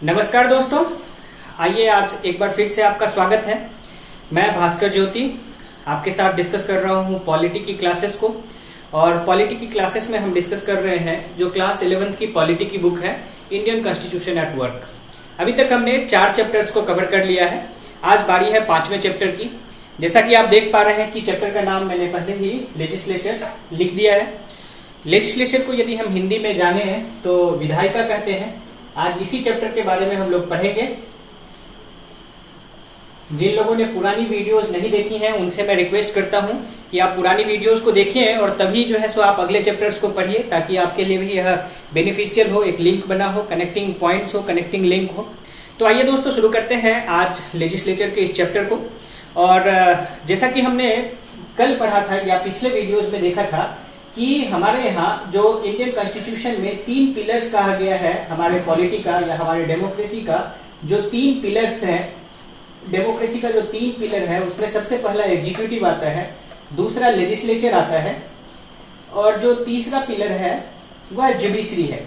नमस्कार दोस्तों, आइए आज एक बार फिर से आपका स्वागत है। मैं भास्कर ज्योति आपके साथ डिस्कस कर रहा हूँ पॉलिटी की क्लासेस को। और पॉलिटी की क्लासेस में हम डिस्कस कर रहे हैं जो क्लास 11th की पॉलिटी की बुक है, इंडियन कॉन्स्टिट्यूशन एट वर्क। अभी तक हमने 4 चैप्टर्स को कवर कर लिया है। आज बारी है 5वें चैप्टर की। जैसा कि आप देख पा रहे हैं कि चैप्टर का नाम मैंने पहले ही लेजिस्लेचर लिख दिया है। लेजिस्लेचर को यदि हम हिंदी में जाने हैं तो विधायिका कहते हैं। आज इसी चैप्टर के बारे में हम लोग पढ़ेंगे। जिन लोगों ने पुरानी वीडियोस नहीं देखी हैं उनसे मैं रिक्वेस्ट करता हूं कि आप पुरानी वीडियोस को देखिए और तभी जो है सो आप अगले चैप्टर्स को पढ़िए, ताकि आपके लिए भी यह बेनिफिशियल हो, एक लिंक बना हो, कनेक्टिंग पॉइंट्स हो, कनेक्टिंग लिंक हो। तो आइए दोस्तों शुरू करते हैं आज लेजिस्लेचर के इस चैप्टर को। और जैसा कि हमने कल पढ़ा था या पिछले वीडियोज में देखा था कि हमारे यहाँ जो इंडियन कॉन्स्टिट्यूशन में 3 पिलर्स कहा गया है, हमारे पॉलिटी का या हमारे डेमोक्रेसी का जो 3 पिलर्स हैं, डेमोक्रेसी का जो 3 पिलर है उसमें सबसे पहला एग्जीक्यूटिव आता है, दूसरा लेजिस्लेचर आता है और जो तीसरा पिलर है वह जुडिशरी है।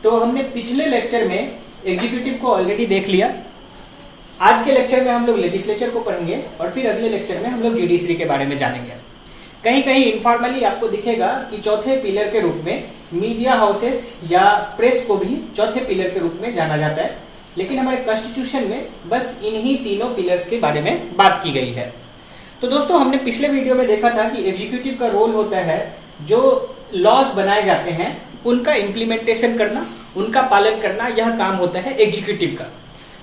तो हमने पिछले लेक्चर में एग्जीक्यूटिव को ऑलरेडी देख लिया। आज के लेक्चर में हम लोग लेजिस्लेचर को पढ़ेंगे और फिर अगले लेक्चर में हम लोग जुडिशरी के बारे में जानेंगे। कहीं कहीं इनफॉर्मली आपको दिखेगा कि चौथे पिलर के रूप में मीडिया हाउसेस या प्रेस को भी चौथे पिलर के रूप में जाना जाता है, लेकिन हमारे कॉन्स्टिट्यूशन में बस इन्हीं तीनों पिलर्स के बारे में बात की गई है। तो दोस्तों हमने पिछले वीडियो में देखा था कि एग्जीक्यूटिव का रोल होता है जो लॉज बनाए जाते हैं उनका इम्प्लीमेंटेशन करना, उनका पालन करना, यह काम होता है एग्जीक्यूटिव का।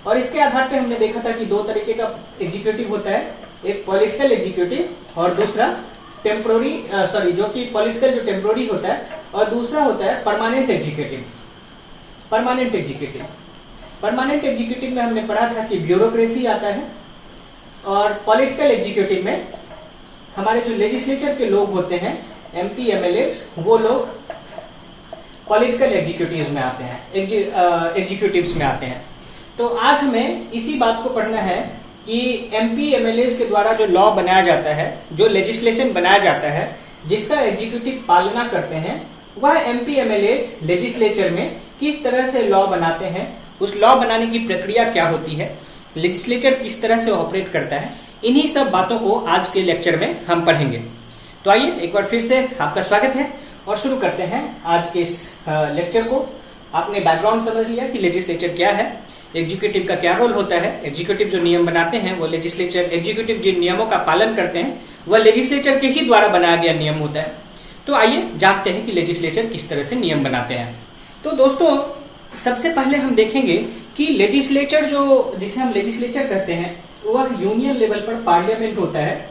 और इसके आधार पर हमने देखा था कि 2 तरीके का एग्जीक्यूटिव होता है, एक पॉलिटिकल एग्जीक्यूटिव और दूसरा टेम्पोररी जो कि पॉलिटिकल जो टेम्पोररी होता है, और दूसरा होता है परमानेंट एग्जीक्यूटिव। परमानेंट एग्जीक्यूटिव में हमने पढ़ा था कि ब्यूरोक्रेसी आता है, और पॉलिटिकल एग्जीक्यूटिव में हमारे जो लेजिस्लेचर के लोग होते हैं, एमपी एमएलए, वो लोग पॉलिटिकल एग्जीक्यूटिव्स में आते हैं, एग्जीक्यूटिव्स में आते हैं। तो आज हमें इसी बात को पढ़ना है कि एमपी एमएलए के द्वारा जो लॉ बनाया जाता है, जो लेजिस्लेशन बनाया जाता है, जिसका एग्जीक्यूटिव पालना करते हैं, वह एमपी एमएलए लेजिस्लेचर में किस तरह से लॉ बनाते हैं, उस लॉ बनाने की प्रक्रिया क्या होती है, लेजिस्लेचर किस तरह से ऑपरेट करता है, इन्हीं सब बातों को आज के लेक्चर में हम पढ़ेंगे। तो आइए एक बार फिर से आपका स्वागत है और शुरू करते हैं आज के इस लेक्चर को। आपने बैकग्राउंड समझ लिया कि लेजिस्लेचर क्या है, एग्जीक्यूटिव का क्या रोल होता है, एग्जीक्यूटिव जो नियम बनाते हैं वो लेजिस्लेचर, एग्जीक्यूटिव जिन नियमों का पालन करते हैं वह लेजिस्लेचर के ही द्वारा बनाया गया नियम होता है। तो आइए जानते हैं कि लेजिस्लेचर किस तरह से नियम बनाते हैं। तो दोस्तों सबसे पहले हम देखेंगे कि लेजिस्लेचर जिसे हम लेजिस्लेचर कहते हैं वह यूनियन लेवल पर पार्लियामेंट होता है।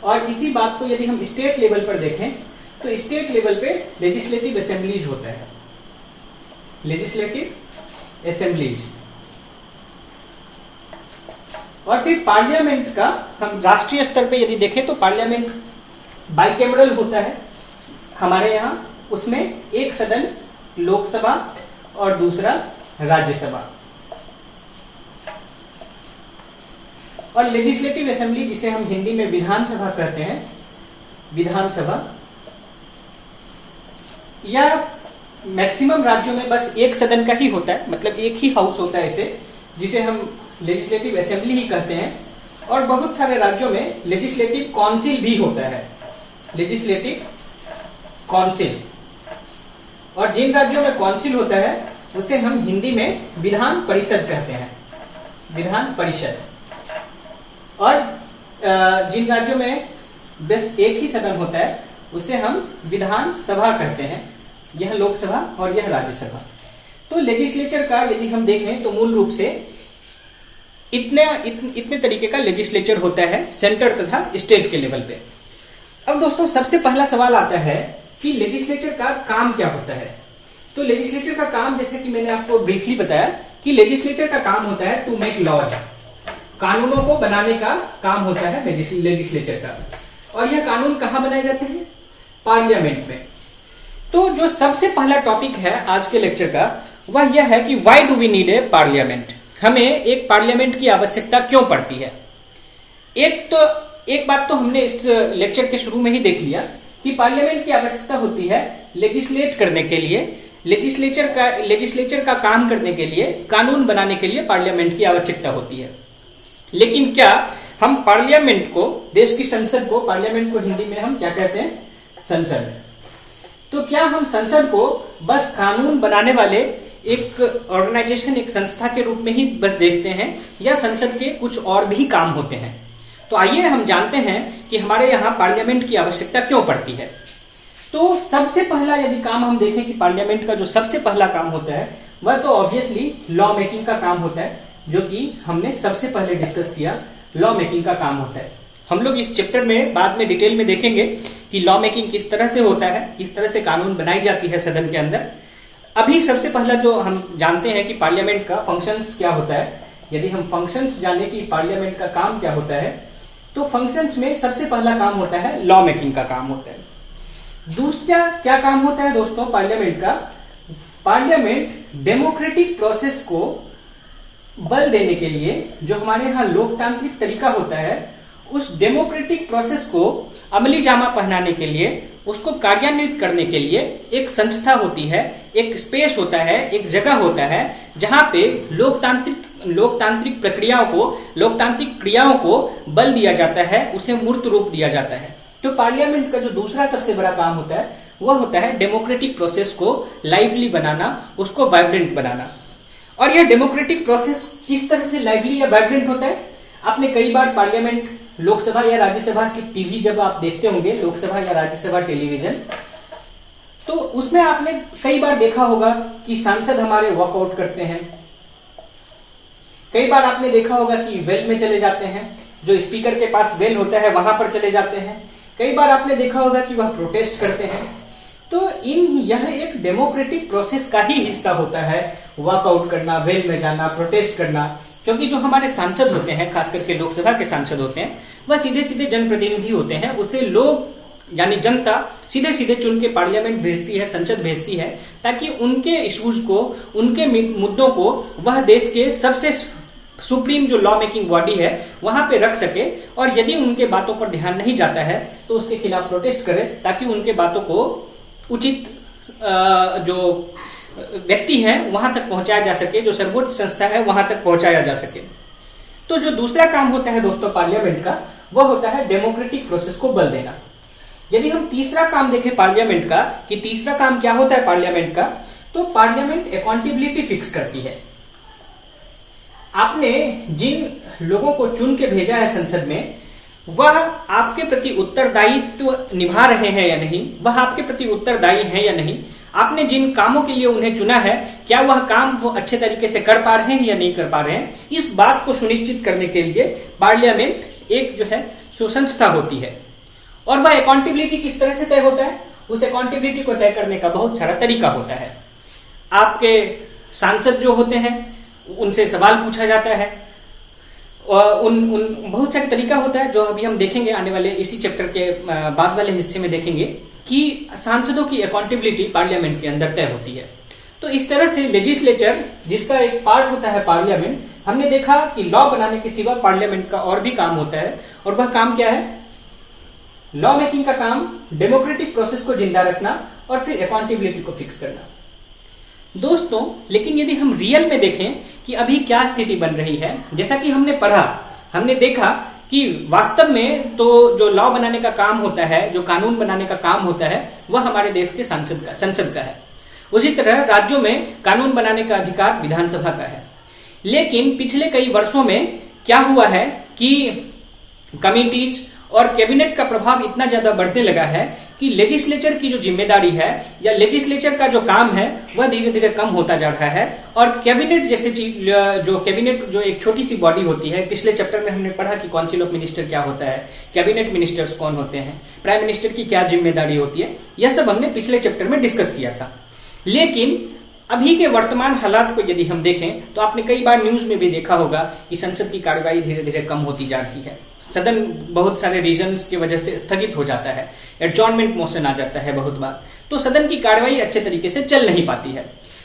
और इसी बात को यदि हम स्टेट लेवल पर देखें तो स्टेट लेवल पे लेजिस्लेटिव असेंबलीज होता है, लेजिस्लेटिव असेंबलीज। और फिर पार्लियामेंट का हम राष्ट्रीय स्तर पे यदि देखें तो पार्लियामेंट बाइकैमरल होता है हमारे यहाँ। उसमें एक सदन लोकसभा और दूसरा राज्यसभा। और लेजिस्लेटिव असेंबली जिसे हम हिंदी में विधानसभा कहते हैं, विधानसभा, या मैक्सिमम राज्यों में बस एक सदन का ही होता है, मतलब एक ही हाउस होता है इसे, जिसे हम लेजिस्लेटिव असेंबली ही कहते हैं। और बहुत सारे राज्यों में लेजिस्लेटिव काउंसिल भी होता है, लेजिस्लेटिव काउंसिल। और जिन राज्यों में काउंसिल होता है उसे हम हिंदी में विधान परिषद कहते हैं, विधान परिषद। और जिन राज्यों में बस एक ही सदन होता है उसे हम विधान सभा कहते हैं, यह लोकसभा और यह राज्यसभा। तो लेजिस्लेचर का यदि हम देखें तो मूल रूप से इतने तरीके का लेजिस्लेचर होता है सेंटर तथा स्टेट के लेवल पे। अब दोस्तों सबसे पहला सवाल आता है कि लेजिस्लेचर का काम क्या होता है। तो लेजिस्लेचर का काम, जैसे कि मैंने आपको ब्रीफली बताया कि लेजिस्लेचर का काम होता है टू मेक लॉज, कानूनों को बनाने का काम होता है लेजिस्लेचर का। और यह कानून कहां बनाए जाते हैं? पार्लियामेंट में। तो जो सबसे पहला टॉपिक है आज के लेक्चर का वह यह है कि why do we need a parliament, हमें एक पार्लियामेंट की आवश्यकता क्यों पड़ती है। एक बात तो हमने इस लेक्चर के शुरू में ही देख लिया कि पार्लियामेंट की आवश्यकता होती है लेजिस्लेट करने के लिए, लेजिस्लेचर का काम करने के लिए, कानून बनाने के लिए पार्लियामेंट की आवश्यकता होती है। लेकिन क्या हम पार्लियामेंट को, देश की संसद को, पार्लियामेंट को हिंदी में हम क्या कहते हैं? संसद। तो क्या हम संसद को बस कानून बनाने वाले एक ऑर्गेनाइजेशन, एक संस्था के रूप में ही बस देखते हैं, या संसद के कुछ और भी काम होते हैं? तो आइए हम जानते हैं कि हमारे यहाँ पार्लियामेंट की आवश्यकता क्यों पड़ती है। तो सबसे पहला यदि काम हम देखें कि पार्लियामेंट का जो सबसे पहला काम होता है वह तो ऑब्वियसली लॉ मेकिंग का काम होता है, जो कि हमने सबसे पहले डिस्कस किया। लॉ मेकिंग का काम होता है। हम लोग इस चैप्टर में बाद में डिटेल में देखेंगे कि लॉ मेकिंग किस तरह से होता है, किस तरह से कानून बनाई जाती है सदन के अंदर। अभी सबसे पहला जो हम जानते हैं कि पार्लियामेंट का फंक्शंस क्या होता है। यदि हम फंक्शंस जाने कि पार्लियामेंट का काम क्या होता है, तो फंक्शंस में सबसे पहला काम होता है लॉ मेकिंग का काम होता है। दूसरा क्या काम होता है दोस्तों पार्लियामेंट का? पार्लियामेंट डेमोक्रेटिक प्रोसेस को बल देने के लिए, जो हमारे यहाँ लोकतांत्रिक तरीका होता है, उस डेमोक्रेटिक प्रोसेस को अमली जामा पहनाने के लिए, उसको कार्यान्वित करने के लिए एक संस्था होती है, एक स्पेस होता है, एक जगह होता है, जहां पे लोकतांत्रिक प्रक्रियाओं को, लोकतांत्रिक क्रियाओं को बल दिया जाता है, उसे मूर्त रूप दिया जाता है। तो पार्लियामेंट का जो दूसरा सबसे बड़ा काम होता है वह होता है डेमोक्रेटिक प्रोसेस को लाइवली बनाना, उसको वाइब्रेंट बनाना। और यह डेमोक्रेटिक प्रोसेस किस तरह से लाइवली या वाइब्रेंट होता है? आपने कई बार पार्लियामेंट, लोकसभा या राज्यसभा की टीवी जब आप देखते होंगे, लोकसभा या राज्यसभा टेलीविजन, तो उसमें आपने कई बार देखा होगा कि सांसद हमारे वॉकआउट करते हैं। कई बार आपने देखा होगा कि वेल में चले जाते हैं, जो स्पीकर के पास वेल होता है वहां पर चले जाते हैं। कई बार आपने देखा होगा कि वह प्रोटेस्ट करते हैं। तो यह एक डेमोक्रेटिक प्रोसेस का ही हिस्सा होता है, वॉकआउट करना, वेल में जाना, प्रोटेस्ट करना। क्योंकि जो हमारे सांसद होते हैं, खास करके लोकसभा के सांसद होते हैं, वह सीधे सीधे जनप्रतिनिधि होते हैं। उसे लोग यानी जनता सीधे सीधे चुन के पार्लियामेंट भेजती है, संसद भेजती है, ताकि उनके इश्यूज को, उनके मुद्दों को वह देश के सबसे सुप्रीम जो लॉ मेकिंग बॉडी है वहां पे रख सके। और यदि उनके बातों पर ध्यान नहीं जाता है तो उसके खिलाफ प्रोटेस्ट करे, ताकि उनके बातों को उचित जो व्यक्ति है वहां तक पहुंचाया जा सके, जो सर्वोच्च संस्था है वहां तक पहुंचाया जा सके। तो जो दूसरा काम होता है दोस्तों पार्लियामेंट का, वह होता है डेमोक्रेटिक प्रोसेस को बल देना। यदि हम तीसरा काम देखें पार्लियामेंट का, कि तीसरा काम क्या होता है पार्लियामेंट का, तो पार्लियामेंट अकाउंटेबिलिटी फिक्स करती है। आपने जिन लोगों को चुन के भेजा है संसद में, वह आपके प्रति उत्तरदायित्व निभा रहे हैं या नहीं, वह आपके प्रति उत्तरदायी हैं या नहीं, आपने जिन कामों के लिए उन्हें चुना है, क्या वह काम वो अच्छे तरीके से कर पा रहे हैं या नहीं कर पा रहे हैं, इस बात को सुनिश्चित करने के लिए पार्लियामेंट एक जो है संस्था होती है। और वह अकाउंटेबिलिटी किस तरह से तय होता है? उस अकाउंटेबिलिटी को तय करने का बहुत सारा तरीका होता है। आपके सांसद जो होते हैं उनसे सवाल पूछा जाता है, उन बहुत सारे तरीका होता है, जो अभी हम देखेंगे आने वाले इसी चैप्टर के बाद वाले हिस्से में देखेंगे कि सांसदों की अकाउंटेबिलिटी पार्लियामेंट के अंदर तय होती है। तो इस तरह से लेजिस्लेचर, जिसका एक पार्ट होता है पार्लियामेंट, हमने देखा कि लॉ बनाने के सिवा पार्लियामेंट का और भी काम होता है। और वह काम क्या है? लॉ मेकिंग का काम, डेमोक्रेटिक प्रोसेस को जिंदा रखना और फिर अकाउंटेबिलिटी को फिक्स करना। दोस्तों, लेकिन यदि हम रियल में देखें कि अभी क्या स्थिति बन रही है, जैसा कि हमने पढ़ा, हमने देखा कि वास्तव में तो जो लॉ बनाने का काम होता है, जो कानून बनाने का काम होता है, वह हमारे देश के संसद का है। उसी तरह राज्यों में कानून बनाने का अधिकार विधानसभा का है। लेकिन पिछले कई वर्षों में क्या हुआ है कि कमिटीज और कैबिनेट का प्रभाव इतना ज्यादा बढ़ने लगा है कि लेजिस्लेचर की जो जिम्मेदारी है या लेजिस्लेचर का जो काम है वह धीरे धीरे कम होता जा रहा है। और कैबिनेट जैसे कैबिनेट जो एक छोटी सी बॉडी होती है, पिछले चैप्टर में हमने पढ़ा कि काउंसिल ऑफ मिनिस्टर क्या होता है, कैबिनेट मिनिस्टर्स कौन होते हैं, प्राइम मिनिस्टर की क्या जिम्मेदारी होती है, यह सब हमने पिछले चैप्टर में डिस्कस किया था। लेकिन अभी के वर्तमान हालात को यदि हम देखें तो आपने कई बार न्यूज में भी देखा होगा कि संसद की कार्यवाही धीरे धीरे कम होती जा रही है। सदन बहुत सारे रीजंस की वजह से स्थगित हो जाता है, एडजॉर्नमेंट मोशन आ जाता है बहुत बार, तो सदन की कार्यवाही अच्छे तरीके से चल नहीं पाती है।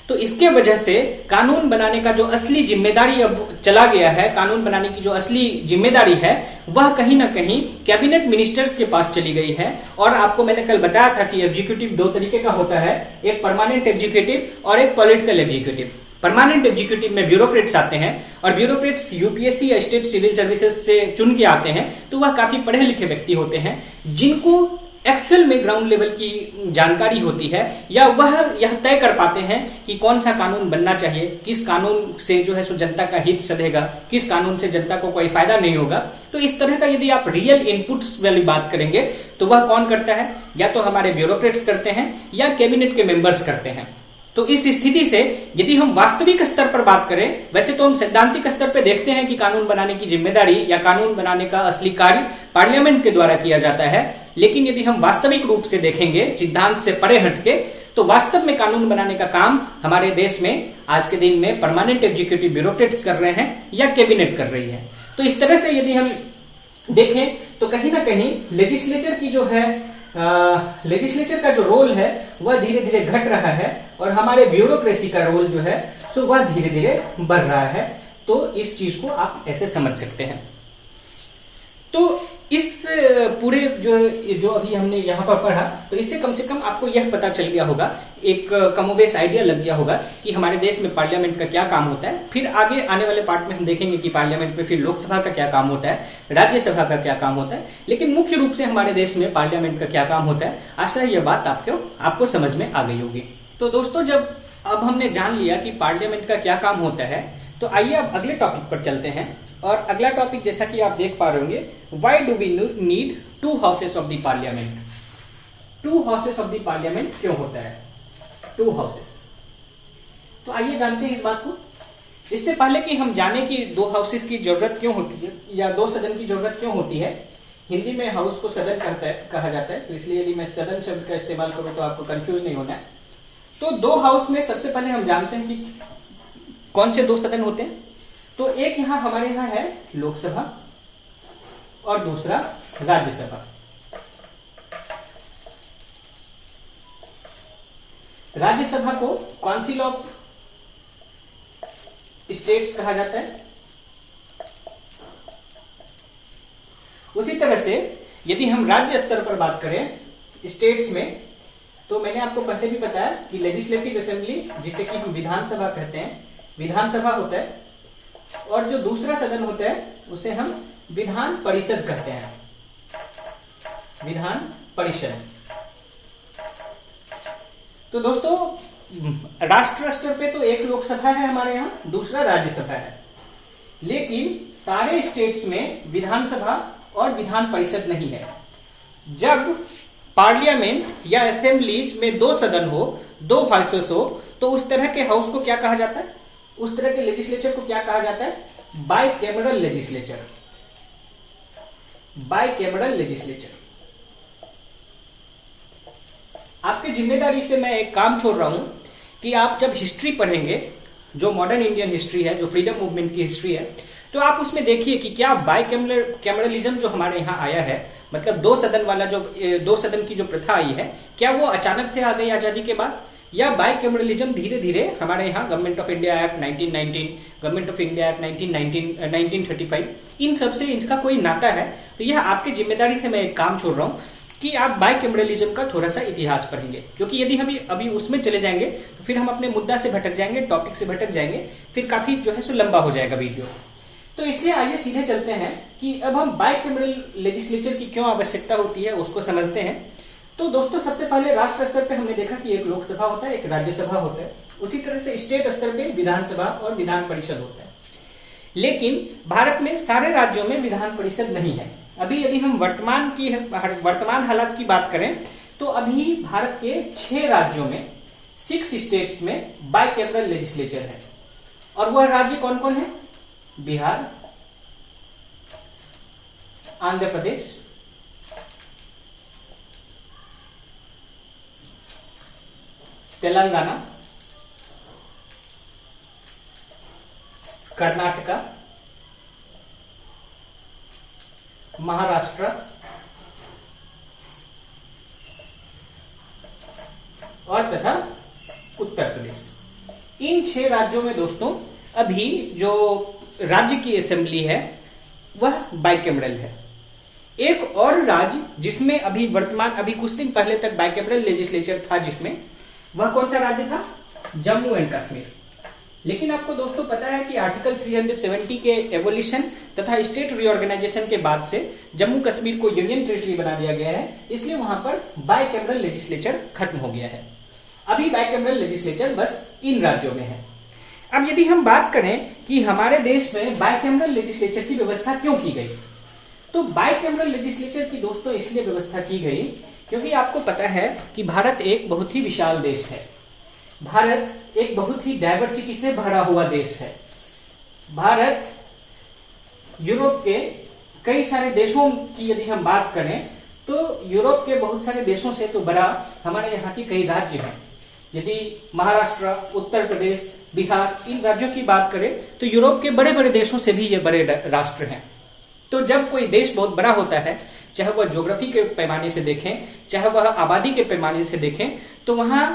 तो इसके वजह से कानून बनाने का जो असली जिम्मेदारी अब चला गया है, कानून बनाने की जो असली जिम्मेदारी है वह कहीं ना कहीं कैबिनेट मिनिस्टर्स के पास चली गई है। और आपको मैंने कल बताया था कि एग्जीक्यूटिव दो तरीके का होता है, एक परमानेंट एग्जीक्यूटिव और एक पॉलिटिकल एग्जीक्यूटिव। परमानेंट एग्जीक्यूटिव में ब्यूरोक्रेट्स आते हैं और ब्यूरोक्रेट्स यूपीएससी या स्टेट सिविल सर्विसेज से चुन के आते हैं, तो वह काफी पढ़े लिखे व्यक्ति होते हैं जिनको एक्चुअल में ग्राउंड लेवल की जानकारी होती है, या वह यह तय कर पाते हैं कि कौन सा कानून बनना चाहिए, किस कानून से जो है सो जनता का हित सधेगा, किस कानून से जनता को कोई फायदा नहीं होगा। तो इस तरह का यदि आप रियल इनपुट्स वाली बात करेंगे तो वह कौन करता है, या तो हमारे ब्यूरोक्रेट्स करते हैं या कैबिनेट के मेंबर्स करते हैं। तो इस स्थिति से यदि हम वास्तविक स्तर पर बात करें, वैसे तो हम सैद्धांतिक स्तर पर देखते हैं कि कानून बनाने की जिम्मेदारी या कानून बनाने का असली कार्य पार्लियामेंट के द्वारा किया जाता है, लेकिन यदि हम वास्तविक रूप से देखेंगे, सिद्धांत से परे हटके, तो वास्तव में कानून बनाने का काम हमारे देश में आज के दिन में परमानेंट एग्जीक्यूटिव ब्यूरोक्रेट्स कर रहे हैं या कैबिनेट कर रही है। तो इस तरह से यदि हम देखें तो कहीं ना कहीं लेजिस्लेचर की जो है लेजिस्लेचर का जो रोल है वह धीरे धीरे घट रहा है और हमारे ब्यूरोक्रेसी का रोल जो है सो वह धीरे धीरे बढ़ रहा है। तो इस चीज को आप ऐसे समझ सकते हैं। तो इस पूरे जो अभी हमने यहाँ पर पढ़ा, तो इससे कम से कम आपको यह पता चल गया होगा, एक कमोबेश आइडिया लग गया होगा कि हमारे देश में पार्लियामेंट का क्या काम होता है। फिर आगे आने वाले पार्ट में हम देखेंगे कि पार्लियामेंट में फिर लोकसभा का क्या काम होता है, राज्यसभा का क्या काम होता है, लेकिन मुख्य रूप से हमारे देश में पार्लियामेंट का क्या काम होता है। आशा है यह बात आपको समझ में आ गई होगी। तो दोस्तों, जब अब हमने जान लिया कि पार्लियामेंट का क्या काम होता है, तो आइए अब अगले टॉपिक पर चलते हैं। और अगला टॉपिक जैसा कि आप देख पा रहे होंगे, why do we need two houses of the parliament. Two houses of the parliament क्यों होता है, टू हाउसेस। तो आइए जानते हैं इस बात को। इससे पहले कि हम जाने कि दो हाउसेस की जरूरत क्यों होती है या दो सदन की जरूरत क्यों होती है, हिंदी में हाउस को सदन कहा जाता है, तो इसलिए यदि मैं सदन शब्द का इस्तेमाल करूं तो आपको कंफ्यूज नहीं होना है। तो दो हाउस में सबसे पहले हम जानते हैं कि कौन से दो सदन होते हैं। तो एक यहां हमारे यहां है लोकसभा और दूसरा राज्यसभा। राज्यसभा को काउंसिल ऑफ स्टेट्स कहा जाता है। उसी तरह से यदि हम राज्य स्तर पर बात करें स्टेट्स में, तो मैंने आपको पहले भी बताया कि लेजिस्लेटिव असेंबली, जिसे कि हम विधानसभा कहते हैं, विधानसभा होता है, और जो दूसरा सदन होता है उसे हम विधान परिषद कहते हैं, विधान परिषद। तो दोस्तों, राष्ट्र स्तर पे तो एक लोकसभा है हमारे यहां, दूसरा राज्यसभा है, लेकिन सारे स्टेट्स में विधानसभा और विधान परिषद नहीं है। जब पार्लियामेंट या असेंबलीज में दो सदन हो, दो हाउसेस हो, तो उस तरह के हाउस को क्या कहा जाता है, उस तरह के लेजिस्लेचर को क्या कहा जाता है, बाइकैमरल लेजिस्लेचर। Bicameral legislature. आपकी जिम्मेदारी से मैं एक काम छोड़ रहा हूं कि आप जब हिस्ट्री पढ़ेंगे, जो मॉडर्न इंडियन हिस्ट्री है, जो फ्रीडम मूवमेंट की हिस्ट्री है, तो आप उसमें देखिए कि क्या बाइकैमरलिज्म जो हमारे यहाँ आया है, मतलब दो सदन वाला जो दो सदन की जो प्रथा आई है, क्या वो अचानक से आ गई आजादी के बाद, या बाइकैमरलिज्म धीरे धीरे हमारे यहाँ government of India act 1919, government of India act 1935, इन सबसे इनका कोई नाता है। तो यह आपकी जिम्मेदारी से मैं एक काम छोड़ रहा हूं कि आप बाइकैमरलिज्म का थोड़ा सा इतिहास पढ़ेंगे, क्योंकि यदि हम अभी उसमें चले जाएंगे तो फिर हम अपने मुद्दा से भटक जाएंगे, टॉपिक से भटक जाएंगे, फिर काफी जो है सो लंबा हो जाएगा वीडियो। तो इसलिए आइए सीधे चलते हैं कि अब हम बाइकैमरल लेजिस्लेचर की क्यों आवश्यकता होती है उसको समझते हैं। तो दोस्तों, सबसे पहले राष्ट्र स्तर पे हमने देखा कि एक लोकसभा होता है, एक राज्यसभा होता है। उसी तरह से स्टेट स्तर पे विधानसभा और विधान परिषद होता है। लेकिन भारत में सारे राज्यों में विधान परिषद नहीं है। अभी यदि हम वर्तमान हालात की बात करें, तो अभी भारत के 6 राज्यों में, 6 स्टेट्स में बाइकैमरल लेजिस्लेचर है। और वह राज्य कौन कौन है? बिहार, आंध्र प्रदेश, तेलंगाना, कर्नाटका, महाराष्ट्र और तथा उत्तर प्रदेश। इन 6 राज्यों में दोस्तों अभी जो राज्य की असेंबली है वह बाइकैमरल है। एक और राज्य जिसमें अभी कुछ दिन पहले तक बाइकैमरल लेजिस्लेचर था, जिसमें वह कौन सा राज्य था? जम्मू एंड कश्मीर। लेकिन आपको दोस्तों पता है कि आर्टिकल 370 के एवोल्यूशन तथा स्टेट रीऑर्गेनाइजेशन के बाद से जम्मू कश्मीर को यूनियन टेरिटरी बना दिया गया है, इसलिए वहां पर बाइकैमरल लेजिस्लेचर खत्म हो गया है। अभी बाइकैमरल लेजिस्लेचर बस इन राज्यों में है। अब यदि हम बात करें कि हमारे देश में बाइकैमरल लेजिस्लेचर की व्यवस्था क्यों की गई, तो बाइकैमरल लेजिस्लेचर की दोस्तों इसलिए व्यवस्था की गई क्योंकि आपको पता है कि भारत एक बहुत ही विशाल देश है। भारत एक बहुत ही डाइवर्सिटी से भरा हुआ देश है। भारत यूरोप के कई सारे देशों की यदि हम बात करें तो यूरोप के बहुत सारे देशों से तो बड़ा हमारे यहाँ के कई राज्य हैं। यदि महाराष्ट्र, उत्तर प्रदेश, बिहार, इन राज्यों की बात करें तो यूरोप के बड़े बड़े देशों से भी ये बड़े राष्ट्र हैं। तो जब कोई देश बहुत बड़ा होता है, चाहे वह ज्योग्राफी के पैमाने से देखें, चाहे वह आबादी के पैमाने से देखें, तो वहां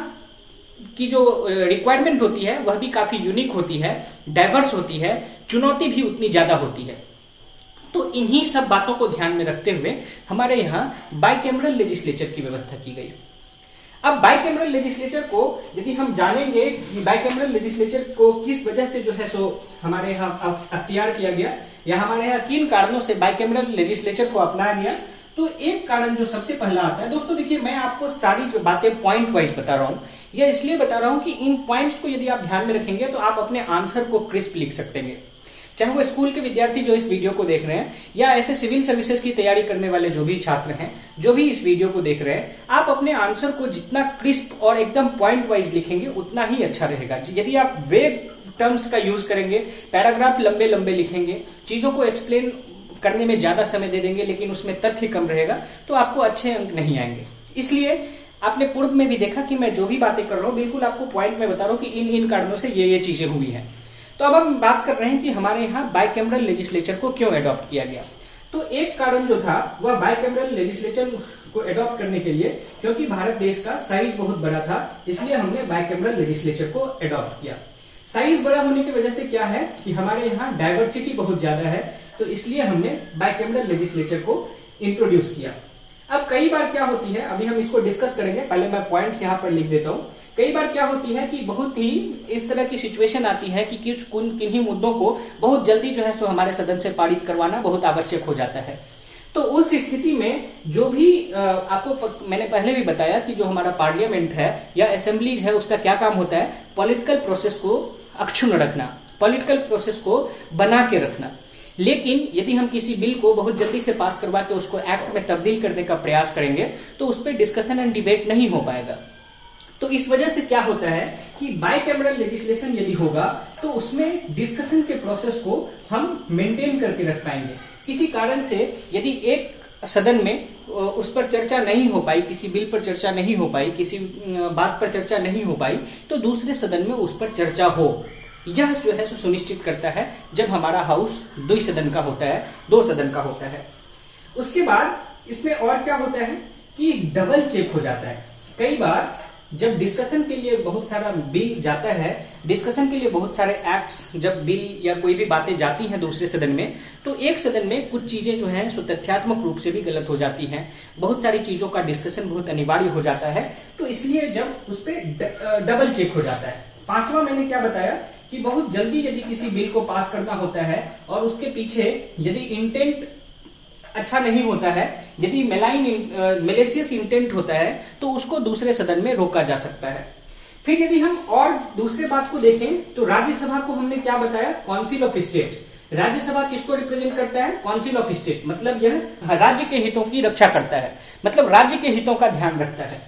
की जो रिक्वायरमेंट होती है वह भी काफी यूनिक होती है, डाइवर्स होती है, चुनौती भी उतनी ज्यादा होती है। तो इन्हीं सब बातों को ध्यान में रखते हुए हमारे यहाँ बाइकैमरल लेजिस्लेचर की व्यवस्था की गई। अब बाइकैमरल लेजिस्लेचर को यदि हम जानेंगे कि बाइकैमरल लेजिस्लेचर को किस वजह से जो है सो हमारे यहाँ अख्तियार किया गया या हमारे यहाँ किन कारणों से बाइकैमरल लेजिस्लेचर को अपनाया गया, तो एक कारण जो सबसे पहला आता है दोस्तों, देखिए मैं आपको सारी बातें पॉइंट वाइज बता रहा हूँ। यह इसलिए बता रहा हूँ कि इन पॉइंट्स को यदि आप ध्यान में रखेंगे तो आप अपने आंसर को क्रिस्प लिख सकते हैं। चाहे वो स्कूल के विद्यार्थी जो इस वीडियो को देख रहे हैं या ऐसे सिविल सर्विसेज की तैयारी करने वाले जो भी छात्र हैं, जो भी इस वीडियो को देख रहे हैं, आप अपने आंसर को जितना क्रिस्प और एकदम पॉइंट वाइज लिखेंगे उतना ही अच्छा रहेगा। यदि आप वेग टर्म्स का यूज करेंगे, पैराग्राफ लंबे लंबे लिखेंगे, चीजों को एक्सप्लेन करने में ज्यादा समय दे देंगे लेकिन उसमें तथ्य कम रहेगा, तो आपको अच्छे अंक नहीं आएंगे। इसलिए आपने पूर्व में भी देखा कि मैं जो भी बातें कर रहा हूं बिल्कुल आपको पॉइंट में बता रहा हूं कि इन कारणों से ये चीजें हुई हैं। तो अब हम बात कर रहे हैं कि हमारे यहाँ बाइकैमरल लेजिस्लेचर को क्यों अडॉप्ट किया गया। तो एक कारण जो था वह बाइकैमरल लेजिस्लेचर को अडॉप्ट करने के लिए, क्योंकि भारत देश का साइज बहुत बड़ा था, इसलिए हमने बाइकैमरल लेजिस्लेचर को अडॉप्ट किया। साइज बड़ा होने की वजह से क्या है कि हमारे यहाँ डाइवर्सिटी बहुत ज्यादा है, तो इसलिए हमने बाइकैमरल लेजिस्लेचर को इंट्रोड्यूस किया। अब कई बार क्या होती है, अभी हम इसको डिस्कस करेंगे, पहले मैं पॉइंट्स यहाँ पर लिख देता हूँ। कई बार क्या होती है कि बहुत ही इस तरह की सिचुएशन आती है कि किन्हीं मुद्दों को बहुत जल्दी जो है सो हमारे सदन से पारित करवाना बहुत आवश्यक हो जाता है। तो उस स्थिति में जो भी आपको मैंने पहले भी बताया कि जो हमारा पार्लियामेंट है या असेंबलीज है, उसका क्या काम होता है, पॉलिटिकल प्रोसेस को अक्षुण्ण रखना, पॉलिटिकल प्रोसेस को बना के रखना। लेकिन यदि हम किसी बिल को बहुत जल्दी से पास करवा के उसको एक्ट में तब्दील करने का प्रयास करेंगे तो उस पर डिस्कशन एंड डिबेट नहीं हो पाएगा। तो इस वजह से क्या होता है कि बाइकैमरल लेजिस्लेशन यदि होगा तो उसमें डिस्कशन के प्रोसेस को हम मेंटेन करके रख पाएंगे। किसी कारण से यदि एक सदन में उस पर चर्चा नहीं हो पाई, किसी बिल पर चर्चा नहीं हो पाई, किसी बात पर चर्चा नहीं हो पाई, तो दूसरे सदन में उस पर चर्चा हो। यह जो है सुनिश्चित करता है जब हमारा हाउस 2 सदन का होता है, 2 सदन का होता है। उसके बाद इसमें और क्या होता है कि डबल चेक हो जाता है। कई बार जब डिस्कशन के लिए बहुत सारा बिल जाता है, डिस्कशन के लिए बहुत सारे एक्ट्स, जब बिल या कोई भी बातें जाती हैं दूसरे सदन में, तो एक सदन में कुछ चीजें जो हैं सो तथ्यात्मक रूप से भी गलत हो जाती हैं। बहुत सारी चीजों का डिस्कशन बहुत अनिवार्य हो जाता है, तो इसलिए जब उस पर डबल चेक हो जाता है। 5वां मैंने क्या बताया कि बहुत जल्दी यदि किसी बिल को पास करना होता है और उसके पीछे यदि इंटेंट अच्छा नहीं होता है, यदि मेलेसियस इंटेंट होता है, तो उसको दूसरे सदन में रोका जा सकता है। फिर यदि हम और दूसरे बात को देखें तो राज्यसभा को हमने क्या बताया, काउंसिल ऑफ स्टेट। राज्यसभा किसको रिप्रेजेंट करता है, काउंसिल ऑफ स्टेट, मतलब यह राज्य के हितों की रक्षा करता है, मतलब राज्य के हितों का ध्यान रखता है।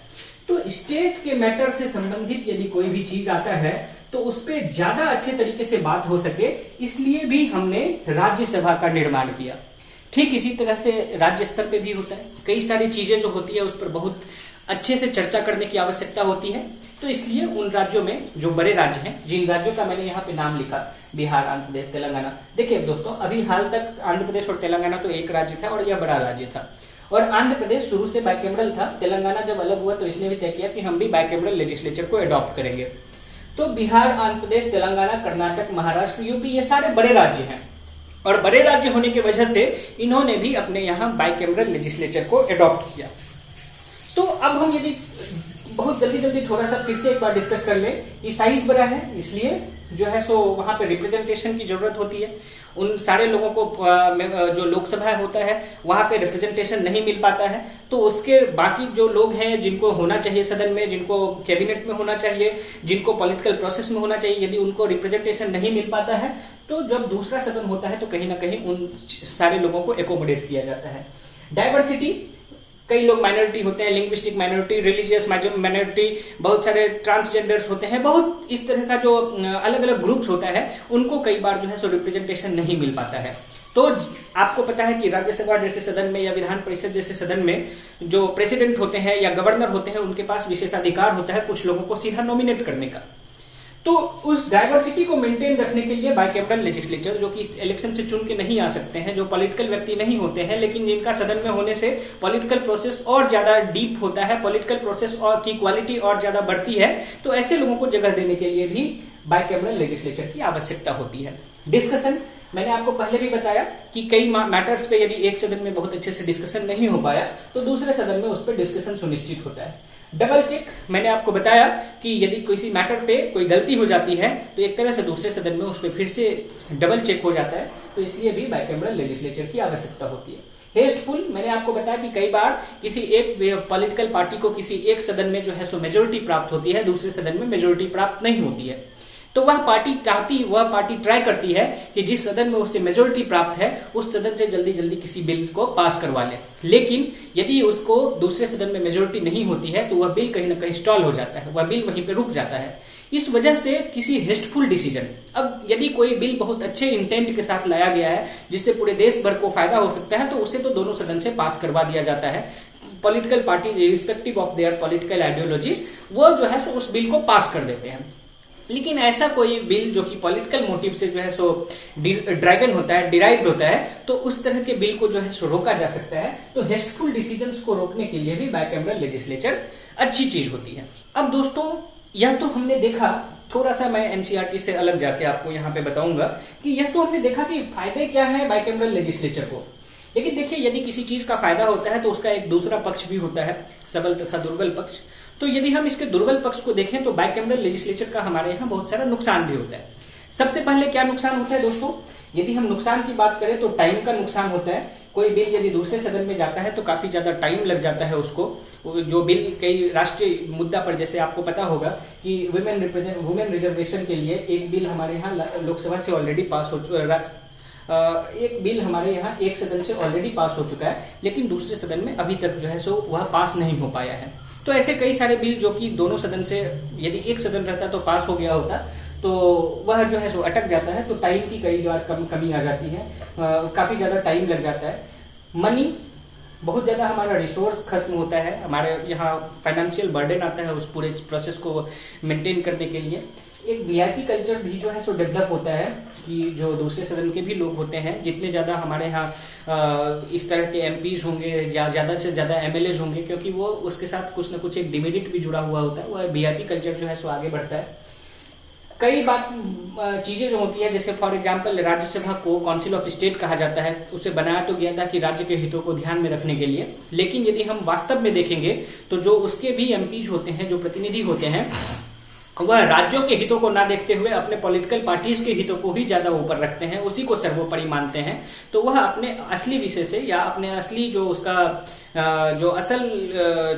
तो स्टेट के मैटर से संबंधित यदि कोई भी चीज आता है तो उस पर ज्यादा अच्छे तरीके से बात हो सके, इसलिए भी हमने राज्यसभा का निर्माण किया। ठीक इसी तरह से राज्य स्तर पे भी होता है। कई सारी चीजें जो होती है उस पर बहुत अच्छे से चर्चा करने की आवश्यकता होती है। तो इसलिए उन राज्यों में जो बड़े राज्य हैं, जिन राज्यों का मैंने यहाँ पे नाम लिखा, बिहार, आंध्र प्रदेश, तेलंगाना, देखिए दोस्तों अभी हाल तक आंध्र प्रदेश और तेलंगाना तो एक राज्य था और यह बड़ा राज्य था, और आंध्र प्रदेश शुरू से बाइकैमरल था। तेलंगाना जब अलग हुआ तो इसने भी तय किया कि हम भी बाइकैमरल लेजिस्लेचर को अडॉप्ट करेंगे। तो बिहार, आंध्र प्रदेश, तेलंगाना, कर्नाटक, महाराष्ट्र, यूपी, ये सारे बड़े राज्य हैं और बड़े राज्य होने की वजह से इन्होंने भी अपने यहाँ बाइकैमरल लेजिस्लेचर को अडॉप्ट किया। तो अब हम यदि बहुत जल्दी थोड़ा सा फिर से एक बार डिस्कस कर ले, ये साइज बड़ा है इसलिए जो है सो वहां पे रिप्रेजेंटेशन की जरूरत होती है। उन सारे लोगों को जो लोकसभा होता है वहां पे रिप्रेजेंटेशन नहीं मिल पाता है, तो उसके बाकी जो लोग हैं जिनको होना चाहिए सदन में, जिनको कैबिनेट में होना चाहिए, जिनको पॉलिटिकल प्रोसेस में होना चाहिए, यदि उनको रिप्रेजेंटेशन नहीं मिल पाता है तो जब दूसरा सदन होता है तो कहीं ना कहीं उन सारे लोगों को एकोमोडेट किया जाता है। डाइवर्सिटी, कई लोग माइनॉरिटी होते हैं, लिंग्विस्टिक माइनॉरिटी, रिलीजियस माइनॉरिटी, बहुत सारे ट्रांसजेंडर्स होते हैं, बहुत इस तरह का जो अलग अलग ग्रुप्स होता है उनको कई बार जो है सो रिप्रेजेंटेशन नहीं मिल पाता है। तो आपको पता है कि राज्यसभा जैसे सदन में या विधान परिषद जैसे सदन में जो प्रेसिडेंट होते हैं या गवर्नर होते हैं उनके पास विशेषाधिकार होता है कुछ लोगों को सीधा नॉमिनेट करने का। तो उस डाइवर्सिटी को मेंटेन रखने के लिए बाइकैमरल लेजिस्लेचर, जो कि इलेक्शन से चुन के नहीं आ सकते हैं, जो पॉलिटिकल व्यक्ति नहीं होते हैं, लेकिन जिनका सदन में होने से पॉलिटिकल प्रोसेस और ज्यादा डीप होता है, पॉलिटिकल प्रोसेस और की क्वालिटी और ज्यादा बढ़ती है, तो ऐसे लोगों को जगह देने के लिए भी बाइकैमरल लेजिस्लेचर की आवश्यकता होती है। डिस्कशन, मैंने आपको पहले भी बताया कि कई मैटर्स पे यदि एक सदन में बहुत अच्छे से डिस्कशन नहीं हो पाया तो दूसरे सदन में उस पर डिस्कशन सुनिश्चित होता है। डबल चेक, मैंने आपको बताया कि यदि किसी मैटर पे कोई गलती हो जाती है तो एक तरह से दूसरे सदन में उस पर फिर से डबल चेक हो जाता है, तो इसलिए भी बाइकैमरल लेजिस्लेचर की आवश्यकता होती है। हेस्टफुल, मैंने आपको बताया कि कई बार किसी एक पॉलिटिकल पार्टी को किसी एक सदन में जो है सो मेजोरिटी प्राप्त होती है, दूसरे सदन में मेजोरिटी प्राप्त नहीं होती है, तो वह पार्टी ट्राई करती है कि जिस सदन में उससे मेजोरिटी प्राप्त है उस सदन से जल्दी जल्दी किसी बिल को पास करवा ले। लेकिन यदि उसको दूसरे सदन में मेजोरिटी नहीं होती है तो वह बिल कहीं ना कहीं स्टॉल हो जाता है, वह बिल वहीं पे रुक जाता है। इस वजह से किसी हेस्टफुल डिसीजन, अब यदि कोई बिल बहुत अच्छे इंटेंट के साथ लाया गया है जिससे पूरे देश भर को फायदा हो सकता है तो उसे तो दोनों सदन से पास करवा दिया जाता है। Political parties respective of their political ideologies वो जो है उस बिल को पास कर देते हैं। लेकिन ऐसा कोई बिल जो कि पॉलिटिकल मोटिव से जो है सो ड्रैगन होता है, डिराइव्ड होता है, तो उस तरह के बिल को जो है सो रोका जा सकता है। तो हेस्टफुल डिसीजंस को रोकने के लिए भी बाइकैमरल लेजिस्लेचर अच्छी चीज होती है। अब दोस्तों यह तो हमने देखा, थोड़ा सा मैं एनसीईआरटी से अलग जाके आपको यहाँ पे बताऊंगा कि यह तो हमने देखा कि फायदे क्या है बाइकैमरल लेजिस्लेचर को। लेकिन देखिए यदि किसी चीज का फायदा होता है तो उसका एक दूसरा पक्ष भी होता है, सबल तथा दुर्बल पक्ष। तो यदि हम इसके दुर्बल पक्ष को देखें तो बाइकैमरल लेजिस्लेचर का हमारे यहाँ बहुत सारा नुकसान भी होता है। सबसे पहले क्या नुकसान होता है दोस्तों, यदि हम नुकसान की बात करें तो टाइम का नुकसान होता है। कोई बिल यदि दूसरे सदन में जाता है तो काफी ज्यादा टाइम लग जाता है उसको। जो बिल कई राष्ट्रीय मुद्दा पर, जैसे आपको पता होगा कि वुमेन रिजर्वेशन के लिए एक बिल हमारे यहाँ लोकसभा से ऑलरेडी पास हो एक बिल हमारे यहाँ एक सदन से ऑलरेडी पास हो चुका है, लेकिन दूसरे सदन में अभी तक जो है सो वह पास नहीं हो पाया है। तो ऐसे कई सारे बिल जो कि दोनों सदन से यदि एक सदन रहता तो पास हो गया होता, तो वह जो है सो अटक जाता है। तो टाइम की कई बार कमी आ जाती है, काफी ज्यादा टाइम लग जाता है। मनी, बहुत ज्यादा हमारा रिसोर्स खत्म होता है, हमारे यहाँ फाइनेंशियल बर्डन आता है उस पूरे प्रोसेस को मेंटेन करने के लिए। एक वीआईपी कल्चर भी जो है सो डेवलप होता है कि जो दूसरे सदन के भी लोग होते हैं, जितने ज्यादा हमारे यहाँ इस तरह के एमपीज होंगे या ज्यादा से ज्यादा एमएलएज होंगे, क्योंकि वो उसके साथ कुछ ना कुछ एक डिमेरिट भी जुड़ा हुआ होता है, वह वीआईपी कल्चर जो है सो आगे बढ़ता है। कई चीजें जो होती है, जैसे फॉर एग्जांपल राज्यसभा को काउंसिल ऑफ स्टेट कहा जाता है, उसे बनाया तो गया था कि राज्य के हितों को ध्यान में रखने के लिए। लेकिन यदि हम वास्तव में देखेंगे तो जो उसके भी एमपीज होते हैं, जो प्रतिनिधि होते हैं, वह राज्यों के हितों को ना देखते हुए अपने पॉलिटिकल पार्टीज के हितों को ही ज्यादा ऊपर रखते हैं, उसी को सर्वोपरि मानते हैं। तो वह अपने असली विषय से या अपने असली जो उसका जो असल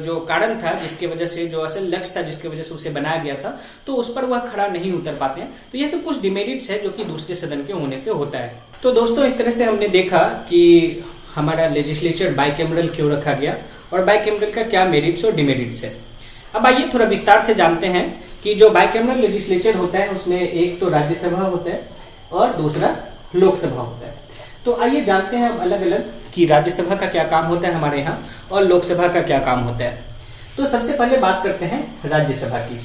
जो कारण था, जिसके वजह से जो असल लक्ष्य था, जिसके वजह से उसे बनाया गया था, तो उस पर वह खड़ा नहीं उतर पाते हैं। तो ये सब कुछ डिमेरिट्स है जो कि दूसरे सदन के होने से होता है। तो दोस्तों इस तरह से हमने देखा कि हमारा लेजिस्लेचर बाइकैमरल क्यों रखा गया और बाइकैमरल का क्या मेरिट्स और डिमेरिट्स है। अब आइए थोड़ा विस्तार से जानते हैं कि जो बाइकैमरल लेजिस्लेचर होता है उसमें एक तो राज्यसभा होता है और दूसरा लोकसभा होता है। तो आइए जानते हैं अब अलग अलग कि राज्यसभा का क्या काम होता है हमारे यहाँ और लोकसभा का क्या काम होता है। तो सबसे पहले बात करते हैं राज्यसभा की।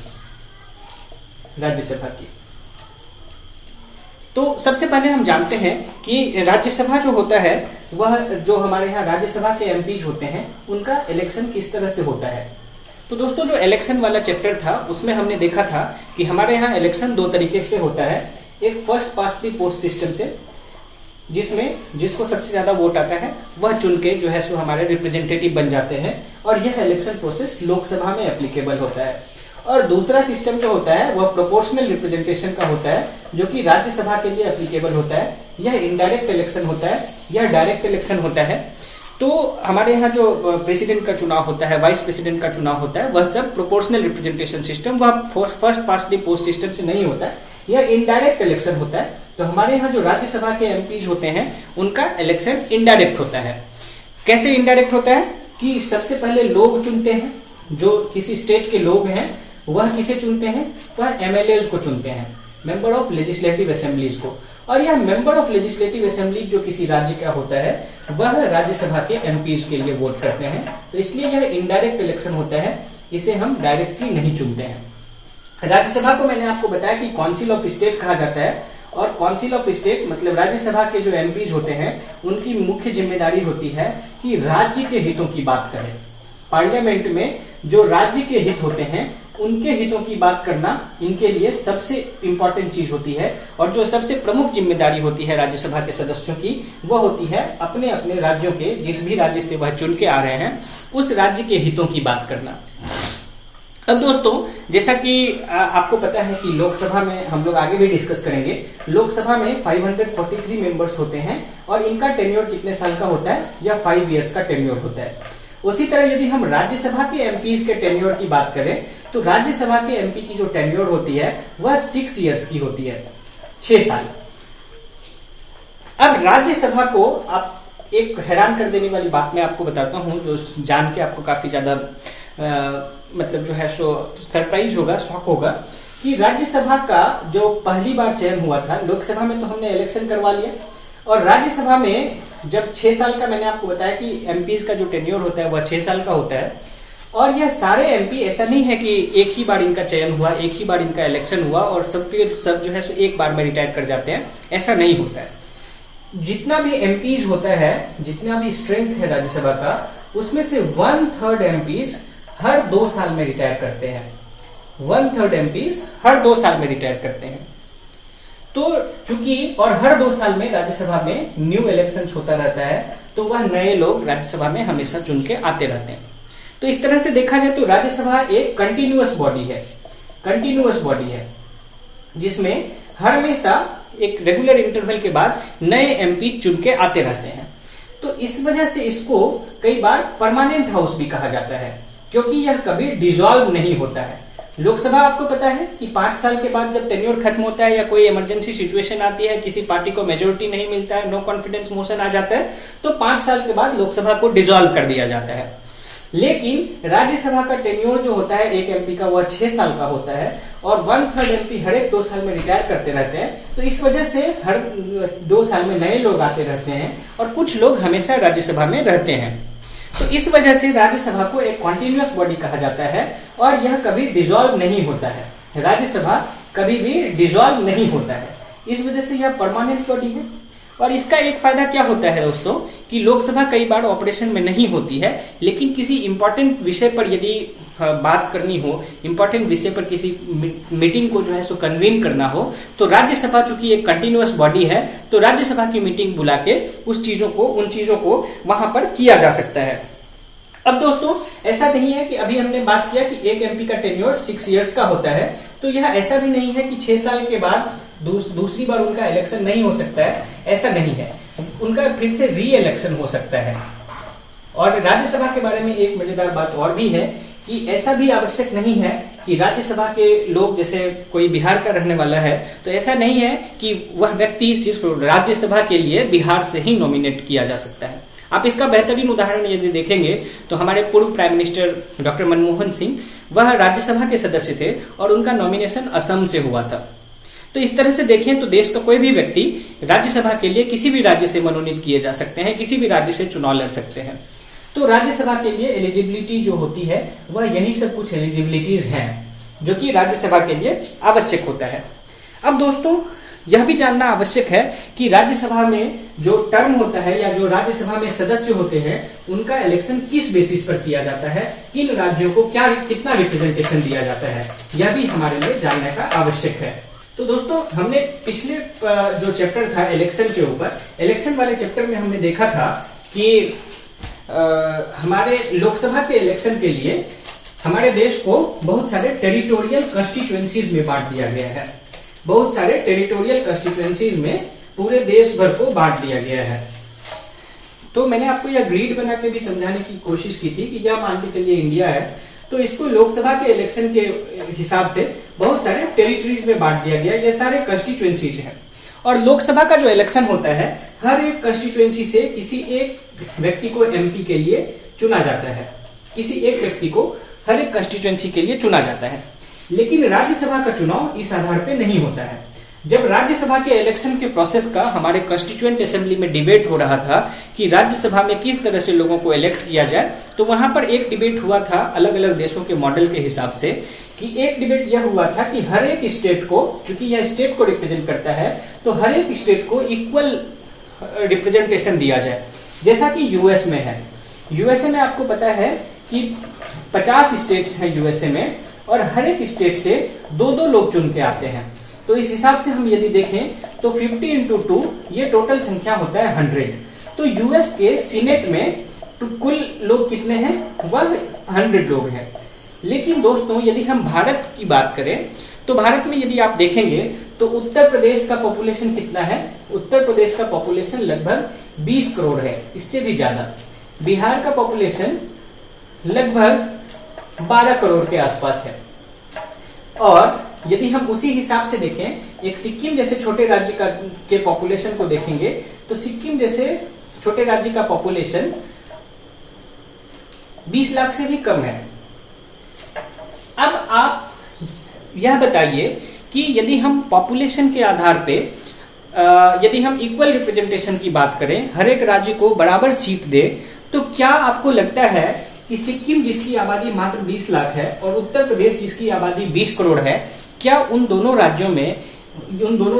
तो सबसे पहले हम जानते हैं कि राज्यसभा जो होता है, वह जो हमारे यहाँ राज्यसभा के एमपीज होते हैं, उनका इलेक्शन किस तरह से होता है। तो दोस्तों जो इलेक्शन वाला चैप्टर था उसमें हमने देखा था कि हमारे यहाँ इलेक्शन दो तरीके से होता है। एक first past the post system से, जिसमें जिसको सबसे ज्यादा वोट आता है वह चुन के जो है सो हमारे रिप्रेजेंटेटिव बन जाते हैं, और यह इलेक्शन प्रोसेस लोकसभा में एप्लीकेबल होता है। और दूसरा सिस्टम जो होता है वह प्रोपोर्शनल रिप्रेजेंटेशन का होता है, जो कि राज्यसभा के लिए एप्लीकेबल होता है। यह इनडायरेक्ट इलेक्शन होता है, यह डायरेक्ट इलेक्शन होता है। तो हमारे यहाँ जो प्रेसिडेंट का चुनाव होता है, वाइस प्रेसिडेंट का चुनाव होता है, वह सब प्रोपोर्शनल रिप्रेजेंटेशन सिस्टम, वह first past the post system से नहीं होता है, यह इनडायरेक्ट इलेक्शन होता है। तो हमारे यहाँ जो राज्यसभा के एमपीज होते हैं उनका इलेक्शन इनडायरेक्ट होता है। कैसे इनडायरेक्ट होता है कि सबसे पहले लोग चुनते हैं, जो किसी स्टेट के लोग हैं वह किसे चुनते हैं, वह एमएलए को चुनते हैं, मेंबर ऑफ लेजिस्लेटिव असेंबलीज को। और यह मेंबर ऑफ लेजिस्लेटिव असेंबली जो किसी राज्य का होता है वह राज्यसभा के एमपीज के लिए वोट करते हैं। तो इसलिए यह इनडायरेक्ट इलेक्शन होता है, इसे हम डायरेक्टली नहीं चुनते हैं। राज्यसभा को मैंने आपको बताया कि काउंसिल ऑफ स्टेट कहा जाता है, और काउंसिल ऑफ स्टेट मतलब राज्यसभा के जो एमपीज होते हैं उनकी मुख्य जिम्मेदारी होती है कि राज्य के हितों की बात करें। पार्लियामेंट में जो राज्य के हित होते हैं उनके हितों की बात करना इनके लिए सबसे इंपॉर्टेंट चीज होती है। और जो सबसे प्रमुख जिम्मेदारी होती है राज्यसभा के सदस्यों की, वह होती है अपने अपने राज्यों के, जिस भी राज्य से वह चुन के आ रहे हैं, उस राज्य के हितों की बात करना। अब दोस्तों, जैसा कि आपको पता है कि लोकसभा में, हम लोग आगे भी डिस्कस करेंगे, लोकसभा में 543 मेंबर्स होते हैं और इनका टेन्योर कितने साल का होता है, या 5 इयर्स का टेन्योर होता है। उसी तरह यदि हम राज्यसभा के एमपीज के टेन्योर की बात करें तो राज्यसभा के एमपी की जो टेन्योर होती है वह 6 इयर्स की होती है, 6 साल। अब राज्यसभा को आप एक हैरान कर देने वाली बात मैं आपको बताता हूं, जो जान के आपको काफी ज्यादा मतलब जो है सो सरप्राइज होगा, शॉक होगा, कि राज्यसभा का जो पहली बार चयन हुआ था, लोकसभा में तो हमने इलेक्शन करवा लिया, और राज्यसभा में जब 6 साल का, मैंने आपको बताया कि एमपीज का जो टेन्योर होता है वह 6 साल का होता है। और यह सारे एमपी, ऐसा नहीं है कि एक ही बार इनका चयन हुआ, एक ही बार इनका इलेक्शन हुआ और सब जो है सो एक बार में रिटायर कर जाते हैं, ऐसा नहीं होता है। जितना भी एमपीज होता है, जितना भी स्ट्रेंथ है राज्यसभा का, उसमें से 1/3 एमपीज हर 2 साल में रिटायर करते हैं। 1/3 एमपीज हर 2 साल में रिटायर करते हैं। तो चूंकि और हर 2 साल में राज्यसभा में न्यू इलेक्शन होता रहता है, तो वह नए लोग राज्यसभा में हमेशा चुन के आते रहते हैं। तो इस तरह से देखा जाए तो राज्यसभा एक कंटिन्यूअस बॉडी है, कंटिन्यूअस बॉडी है, जिसमें हमेशा एक रेगुलर इंटरवल के बाद नए एमपी चुन के आते रहते हैं। तो इस वजह से इसको कई बार परमानेंट हाउस भी कहा जाता है, क्योंकि यह कभी डिसॉल्व नहीं होता है। लोकसभा आपको पता है कि 5 साल के बाद जब टेन्योर खत्म होता है या कोई इमरजेंसी सिचुएशन आती है, किसी पार्टी को मेजोरिटी नहीं मिलता है, नो कॉन्फिडेंस मोशन आ जाता है, तो 5 साल के बाद लोकसभा को डिसॉल्व कर दिया जाता है। लेकिन राज्यसभा का टेन्योर जो होता है एक एमपी का, वह 6 साल का होता है, और 1/3 एमपी हर एक 2 साल में रिटायर करते रहते हैं। तो इस वजह से हर 2 साल में नए लोग आते रहते हैं और कुछ लोग हमेशा राज्यसभा में रहते हैं। तो इस वजह से राज्यसभा को एक कॉन्टिन्यूअस बॉडी कहा जाता है, और यह कभी डिसॉल्व नहीं होता है। राज्यसभा कभी भी डिसॉल्व नहीं होता है, इस वजह से यह परमानेंट बॉडी है। और इसका एक फायदा क्या होता है दोस्तों, कि लोकसभा कई बार ऑपरेशन में नहीं होती है, लेकिन किसी इंपॉर्टेंट विषय पर यदि बात करनी हो, इंपॉर्टेंट विषय पर किसी मीटिंग को जो है सो कन्वीन करना हो, तो राज्यसभा चूंकि एक कंटिन्यूअस बॉडी है, तो राज्यसभा की मीटिंग बुला के उन चीजों को वहां पर किया जा सकता है। अब दोस्तों, ऐसा नहीं है कि अभी हमने बात किया कि एक एमपी का टेन्योर 6 इयर्स का होता है, तो यह ऐसा भी नहीं है कि 6 साल के बाद दूसरी बार उनका इलेक्शन नहीं हो सकता है, ऐसा नहीं है। उनका फिर से री इलेक्शन हो सकता है। और राज्यसभा के बारे में एक मजेदार बात और भी है कि ऐसा भी आवश्यक नहीं है कि राज्यसभा के लोग, जैसे कोई बिहार का रहने वाला है, तो ऐसा नहीं है कि वह व्यक्ति सिर्फ राज्यसभा के लिए बिहार से ही नॉमिनेट किया जा सकता है। आप इसका बेहतरीन उदाहरण यदि देखेंगे तो हमारे पूर्व prime minister doctor Manmohan Singh, वह राज्यसभा के सदस्य थे और उनका नॉमिनेशन असम से हुआ था। तो इस तरह से देखें तो देश का कोई भी व्यक्ति राज्यसभा के लिए किसी भी राज्य से मनोनीत किए जा सकते हैं, किसी भी राज्य से चुनाव लड़ सकते हैं। तो राज्यसभा के लिए एलिजिबिलिटी जो होती है वह यही सब कुछ एलिजिबिलिटीज हैं जो कि राज्यसभा के लिए आवश्यक होता है। अब दोस्तों, यह भी जानना आवश्यक है कि राज्यसभा में जो टर्म होता है या जो राज्यसभा में सदस्य होते हैं उनका इलेक्शन किस बेसिस पर किया जाता है, किन राज्यों को कितना रिप्रेजेंटेशन दिया जाता है, यह भी हमारे लिए जानने का आवश्यक है। तो दोस्तों हमने पिछले जो चैप्टर था इलेक्शन के ऊपर, इलेक्शन वाले चैप्टर में हमने देखा था कि हमारे लोकसभा के इलेक्शन के लिए हमारे देश को बहुत सारे टेरिटोरियल कंस्टिट्यूएंसीज में बांट दिया गया है। बहुत सारे टेरिटोरियल कंस्टिट्यूएंसीज में पूरे देश भर को बांट दिया गया है। तो मैंने आपको यह ग्रिड बना के भी समझाने की कोशिश की थी कि यह मान के चलिए इंडिया है, तो इसको लोकसभा के इलेक्शन के हिसाब से बहुत सारे टेरिटरीज में बांट दिया गया। ये सारे कंस्टिट्यूएंसीज हैं और लोकसभा का जो इलेक्शन होता है हर एक कंस्टिट्यूएंसी से किसी एक व्यक्ति को एमपी के लिए चुना जाता है। किसी एक व्यक्ति को हर एक कंस्टिट्यूएंसी के लिए चुना जाता है। लेकिन राज्यसभा का चुनाव इस आधार पे नहीं होता है। जब राज्यसभा के इलेक्शन के प्रोसेस का हमारे कॉन्स्टिट्यूएंट असेंबली में डिबेट हो रहा था कि राज्यसभा में किस तरह से लोगों को इलेक्ट किया जाए, तो वहां पर एक डिबेट हुआ था अलग अलग देशों के मॉडल के हिसाब से कि एक डिबेट यह हुआ था कि हर एक स्टेट को, चूंकि यह स्टेट को रिप्रेजेंट करता है, तो हर एक स्टेट को इक्वल रिप्रेजेंटेशन दिया जाए, जैसा कि यूएस में है। यूएसए में आपको पता है कि 50 स्टेट्स हैं यूएसए में और हर एक स्टेट से 2-2 लोग चुन के आते हैं। तो इस हिसाब से हम यदि देखें तो 50 into 2 ये टोटल संख्या होता है 100। तो यूएस के सीनेट में तो कुल लोग कितने हैं, वह 100 लोग हैं। लेकिन दोस्तों यदि हम भारत की बात करें तो भारत में यदि आप देखेंगे तो उत्तर प्रदेश का पॉपुलेशन कितना है, उत्तर प्रदेश का पॉपुलेशन लगभग 20 करोड़ है, इससे भी ज्यादा। बिहार का पॉपुलेशन लगभग 12 करोड़ के आसपास है। और यदि हम उसी हिसाब से देखें, एक सिक्किम जैसे छोटे राज्य का के पॉपुलेशन को देखेंगे तो सिक्किम जैसे छोटे राज्य का पॉपुलेशन 20 लाख से भी कम है। अब आप यह बताइए कि यदि हम पॉपुलेशन के आधार पे यदि हम इक्वल रिप्रेजेंटेशन की बात करें, हर एक राज्य को बराबर सीट दे, तो क्या आपको लगता है कि सिक्किम जिसकी आबादी मात्र 20 लाख है और उत्तर प्रदेश जिसकी आबादी 20 करोड़ है, क्या उन दोनों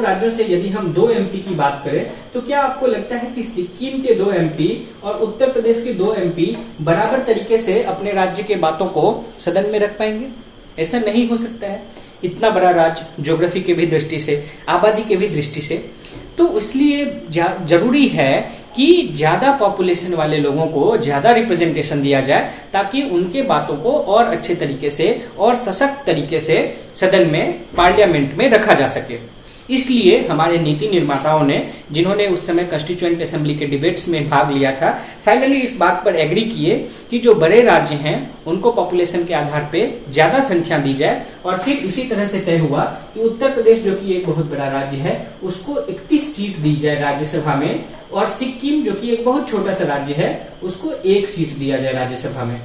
राज्यों से यदि हम 2 एमपी की बात करें तो क्या आपको लगता है कि सिक्किम के 2 एमपी और उत्तर प्रदेश के 2 एमपी बराबर तरीके से अपने राज्य के बातों को सदन में रख पाएंगे? ऐसा नहीं हो सकता है। इतना बड़ा राज्य, ज्योग्राफी के भी दृष्टि से, आबादी के भी दृष्टि से, तो इसलिए जरूरी है कि ज्यादा पॉपुलेशन वाले लोगों को ज्यादा रिप्रेजेंटेशन दिया जाए ताकि उनके बातों को और अच्छे तरीके से और सशक्त तरीके से सदन में, पार्लियामेंट में रखा जा सके। इसलिए हमारे नीति निर्माताओं ने, जिन्होंने उस समय कॉन्स्टिट्यूएंट असेंबली के डिबेट्स में भाग लिया था, फाइनली इस बात पर एग्री किए कि जो बड़े राज्य हैं उनको पॉपुलेशन के आधार पे ज्यादा संख्या दी जाए। और फिर इसी तरह से तय हुआ कि उत्तर प्रदेश जो कि एक बहुत बड़ा राज्य है उसको 31 सीट दी जाए राज्यसभा में, और सिक्किम जो कि एक बहुत छोटा सा राज्य है उसको 1 सीट दिया जाए राज्यसभा में।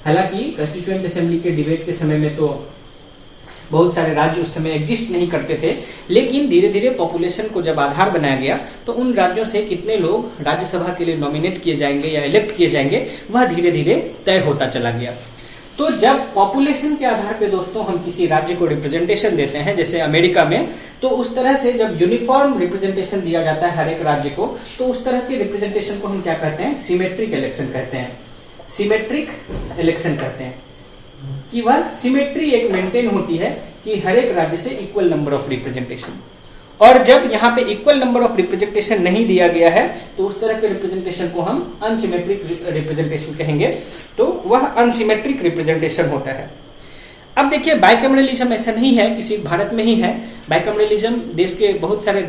हालांकि कॉन्स्टिट्यूएंट असेंबली के डिबेट के समय में तो बहुत सारे राज्य उस समय एग्जिस्ट नहीं करते थे, लेकिन धीरे धीरे पॉपुलेशन को जब आधार बनाया गया तो उन राज्यों से कितने लोग राज्यसभा के लिए नॉमिनेट किए जाएंगे या इलेक्ट किए जाएंगे वह धीरे धीरे तय होता चला गया। तो जब पॉपुलेशन के आधार पे दोस्तों हम किसी राज्य को रिप्रेजेंटेशन देते हैं, जैसे अमेरिका में, तो उस तरह से जब यूनिफॉर्म रिप्रेजेंटेशन दिया जाता है हर एक राज्य को, तो उस तरह के रिप्रेजेंटेशन को हम क्या कहते हैं, सिमेट्रिक इलेक्शन कहते हैं। सिमेट्रिक इलेक्शन कहते हैं कि वह सिमेट्री एक मेंटेन होती है कि हर एक राज्य से इक्वल नंबर ऑफ रिप्रेजेंटेशन। और जब यहाँ पे इक्वल नंबर ऑफ रिप्रेजेंटेशन नहीं दिया गया है तो उस तरह के रिप्रेजेंटेशन को हम अनसिमेट्रिक रिप्रेजेंटेशन कहेंगे। तो वह अनसिमेट्रिक रिप्रेजेंटेशन होता है। अब देखिए, बाइकैमरलिज्म ऐसा नहीं है कि सिर्फ भारत में ही है। बाइकैमरलिज्म देश के बहुत सारे,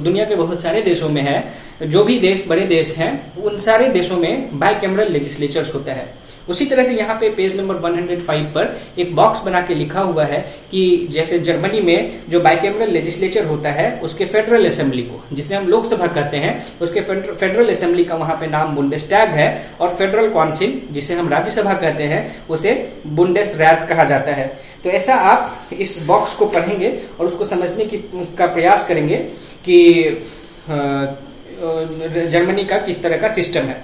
दुनिया के बहुत सारे देशों में है। जो भी देश बड़े देश हैं उन सारे देशों में बाइकैमरल लेजिस्लेचर्स होता है। उसी तरह से यहाँ पे पेज नंबर 105 पर एक बॉक्स बना के लिखा हुआ है कि जैसे जर्मनी में जो बाइकैमरल लेजिस्लेचर होता है उसके फेडरल असेंबली को, जिसे हम लोकसभा कहते हैं, उसके फेडरल असेंबली का वहां पे नाम बुंडेसटैग है, और फेडरल काउंसिल जिसे हम राज्यसभा कहते हैं उसे बुंडेसरैट कहा जाता है। तो ऐसा आप इस बॉक्स को पढ़ेंगे और उसको समझने का प्रयास करेंगे कि जर्मनी का किस तरह का सिस्टम है।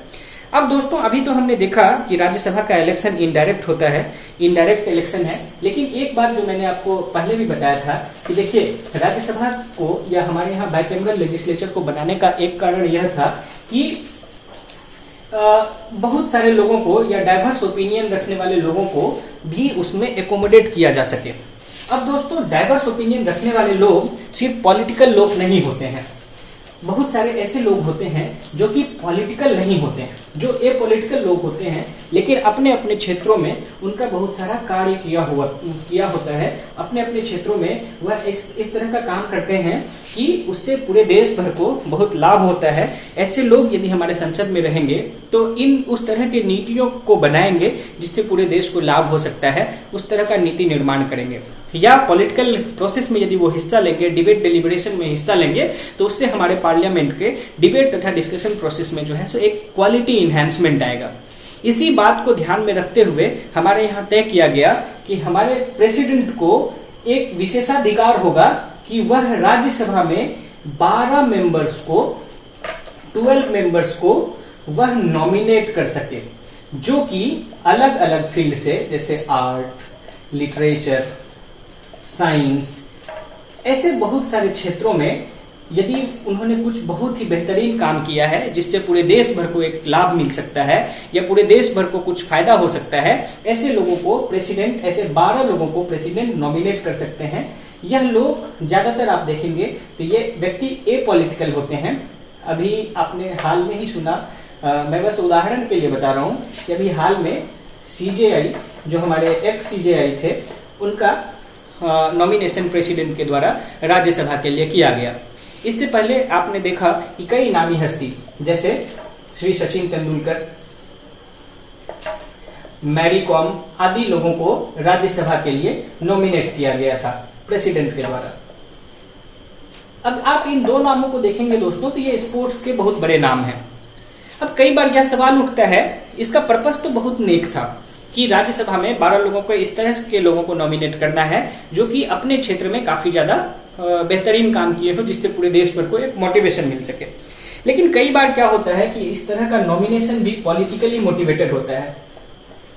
अब दोस्तों अभी तो हमने देखा कि राज्यसभा का इलेक्शन इनडायरेक्ट होता है, इनडायरेक्ट इलेक्शन है। लेकिन एक बात जो मैंने आपको पहले भी बताया था कि देखिए राज्यसभा को या हमारे यहाँ बाइकैमरल लेजिस्लेचर को बनाने का एक कारण यह था कि बहुत सारे लोगों को या डाइवर्स ओपिनियन रखने वाले लोगों को भी उसमें एकोमोडेट किया जा सके। अब दोस्तों डाइवर्स ओपिनियन रखने वाले लोग सिर्फ पॉलिटिकल लोग नहीं होते हैं, बहुत सारे ऐसे लोग होते हैं जो कि पॉलिटिकल नहीं होते हैं, जो एपॉलिटिकल लोग होते हैं, लेकिन अपने अपने क्षेत्रों में उनका बहुत सारा कार्य किया होता है। अपने अपने क्षेत्रों में वह इस तरह का काम करते हैं कि उससे पूरे देश भर को बहुत लाभ होता है। ऐसे लोग यदि हमारे संसद में रहेंगे तो उस तरह की नीतियों को बनाएंगे जिससे पूरे देश को लाभ हो सकता है, उस तरह का नीति निर्माण करेंगे। या पॉलिटिकल प्रोसेस में यदि वो हिस्सा लेंगे, डिबेट डेलिब्रेशन में हिस्सा लेंगे, तो उससे हमारे पार्लियामेंट के डिबेट तथा डिस्कशन प्रोसेस में जो है सो एक क्वालिटी इन्हांसमेंट आएगा। इसी बात को ध्यान में रखते हुए हमारे यहाँ तय किया गया कि हमारे प्रेसिडेंट को एक विशेषाधिकार होगा कि वह राज्यसभा में 12 मेंबर्स को वह नॉमिनेट कर सके, जो कि अलग अलग फील्ड से, जैसे आर्ट, लिटरेचर, साइंस, ऐसे बहुत सारे क्षेत्रों में यदि उन्होंने कुछ बहुत ही बेहतरीन काम किया है जिससे पूरे देश भर को एक लाभ मिल सकता है या पूरे देश भर को कुछ फायदा हो सकता है, ऐसे लोगों को प्रेसिडेंट, ऐसे 12 लोगों को प्रेसिडेंट नॉमिनेट कर सकते हैं। यह लोग ज्यादातर आप देखेंगे तो ये व्यक्ति एपॉलिटिकल होते हैं। अभी आपने हाल में ही सुना, मैं बस उदाहरण के लिए बता रहा हूं कि अभी हाल में सीजेआई, जो हमारे एक्स सीजेआई थे, उनका नॉमिनेशन प्रेसिडेंट के द्वारा राज्यसभा के लिए किया गया। इससे पहले आपने देखा कि कई नामी हस्ती जैसे श्री सचिन तेंदुलकर, मैरी कॉम आदि लोगों को राज्यसभा के लिए नॉमिनेट किया गया था प्रेसिडेंट के द्वारा। अब आप इन दो नामों को देखेंगे दोस्तों तो ये स्पोर्ट्स के बहुत बड़े नाम हैं। अब कई बार यह सवाल उठता है, इसका पर्पस तो बहुत नेक था कि राज्यसभा में 12 लोगों को, इस तरह के लोगों को नॉमिनेट करना है जो कि अपने क्षेत्र में काफी ज्यादा बेहतरीन काम किए हो, जिससे पूरे देश भर को एक मोटिवेशन मिल सके। लेकिन कई बार क्या होता है कि इस तरह का नॉमिनेशन भी पॉलिटिकली मोटिवेटेड होता है।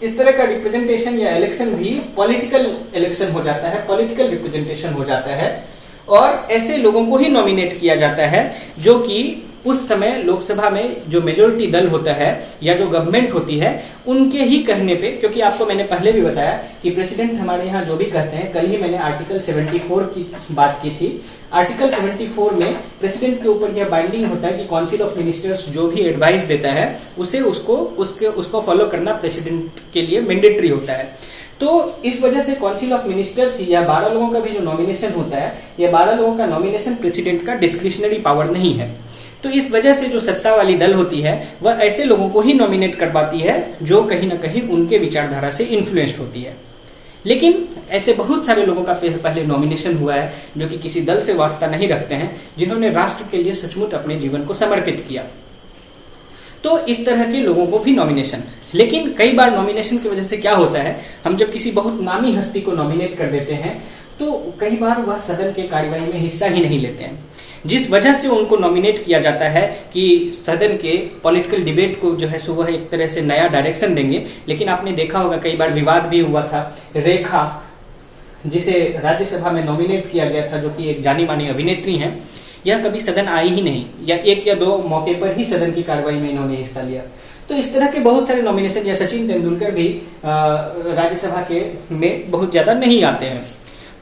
इस तरह का रिप्रेजेंटेशन या इलेक्शन भी पॉलिटिकल इलेक्शन हो जाता है, पॉलिटिकल रिप्रेजेंटेशन हो जाता है, और ऐसे लोगों को ही नॉमिनेट किया जाता है जो कि उस समय लोकसभा में जो मेजोरिटी दल होता है या जो गवर्नमेंट होती है उनके ही कहने पे, क्योंकि आपको मैंने पहले भी बताया कि प्रेसिडेंट हमारे यहाँ जो भी कहते हैं, कल ही मैंने आर्टिकल 74 की बात की थी। आर्टिकल 74 में प्रेसिडेंट के ऊपर यह बाइंडिंग होता है कि काउंसिल ऑफ मिनिस्टर्स जो भी एडवाइस देता है उसे उसको फॉलो करना प्रेसिडेंट के लिए मैंडेटरी होता है। तो इस वजह से काउंसिल ऑफ मिनिस्टर्स या 12 लोगों का भी जो नॉमिनेशन होता है, ये 12 लोगों का नॉमिनेशन प्रेसिडेंट का डिस्क्रिशनरी पावर नहीं है। तो इस वजह से जो सत्ता वाली दल होती है वह ऐसे लोगों को ही नॉमिनेट करवाती है जो कहीं ना कहीं उनके विचारधारा से इन्फ्लुएंस्ड होती है। लेकिन ऐसे बहुत सारे लोगों का पहले नॉमिनेशन हुआ है जो कि किसी दल से वास्ता नहीं रखते हैं, जिन्होंने राष्ट्र के लिए सचमुच अपने जीवन को समर्पित किया। तो इस तरह के लोगों को भी नॉमिनेशन, लेकिन कई बार नॉमिनेशन की वजह से क्या होता है, हम जब किसी बहुत नामी हस्ती को नॉमिनेट कर देते हैं तो कई बार वह सदन के कार्यवाही में हिस्सा ही नहीं लेते हैं, जिस वजह से उनको नॉमिनेट किया जाता है कि सदन के पॉलिटिकल डिबेट को जो है सो वह एक तरह से नया डायरेक्शन देंगे। लेकिन आपने देखा होगा कई बार विवाद भी हुआ था। रेखा, जिसे राज्यसभा में नॉमिनेट किया गया था, जो कि एक जानी मानी अभिनेत्री हैं, यह कभी सदन आई ही नहीं, या 1 या 2 मौके पर ही सदन की कार्रवाई में इन्होंने हिस्सा लिया। तो इस तरह के बहुत सारे नॉमिनेशन, या सचिन तेंदुलकर भी राज्यसभा के में बहुत ज्यादा नहीं आते हैं।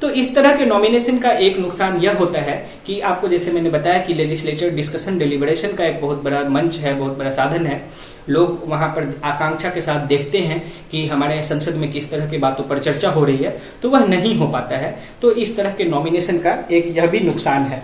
तो इस तरह के नॉमिनेशन का एक नुकसान यह होता है कि आपको, जैसे मैंने बताया कि लेजिस्लेचर डिस्कशन डेलिब्रेशन का एक बहुत बड़ा मंच है, बहुत बड़ा साधन है। लोग वहां पर आकांक्षा के साथ देखते हैं कि हमारे संसद में किस तरह की बातों पर चर्चा हो रही है, तो वह नहीं हो पाता है। तो इस तरह के नॉमिनेशन का एक यह भी नुकसान है।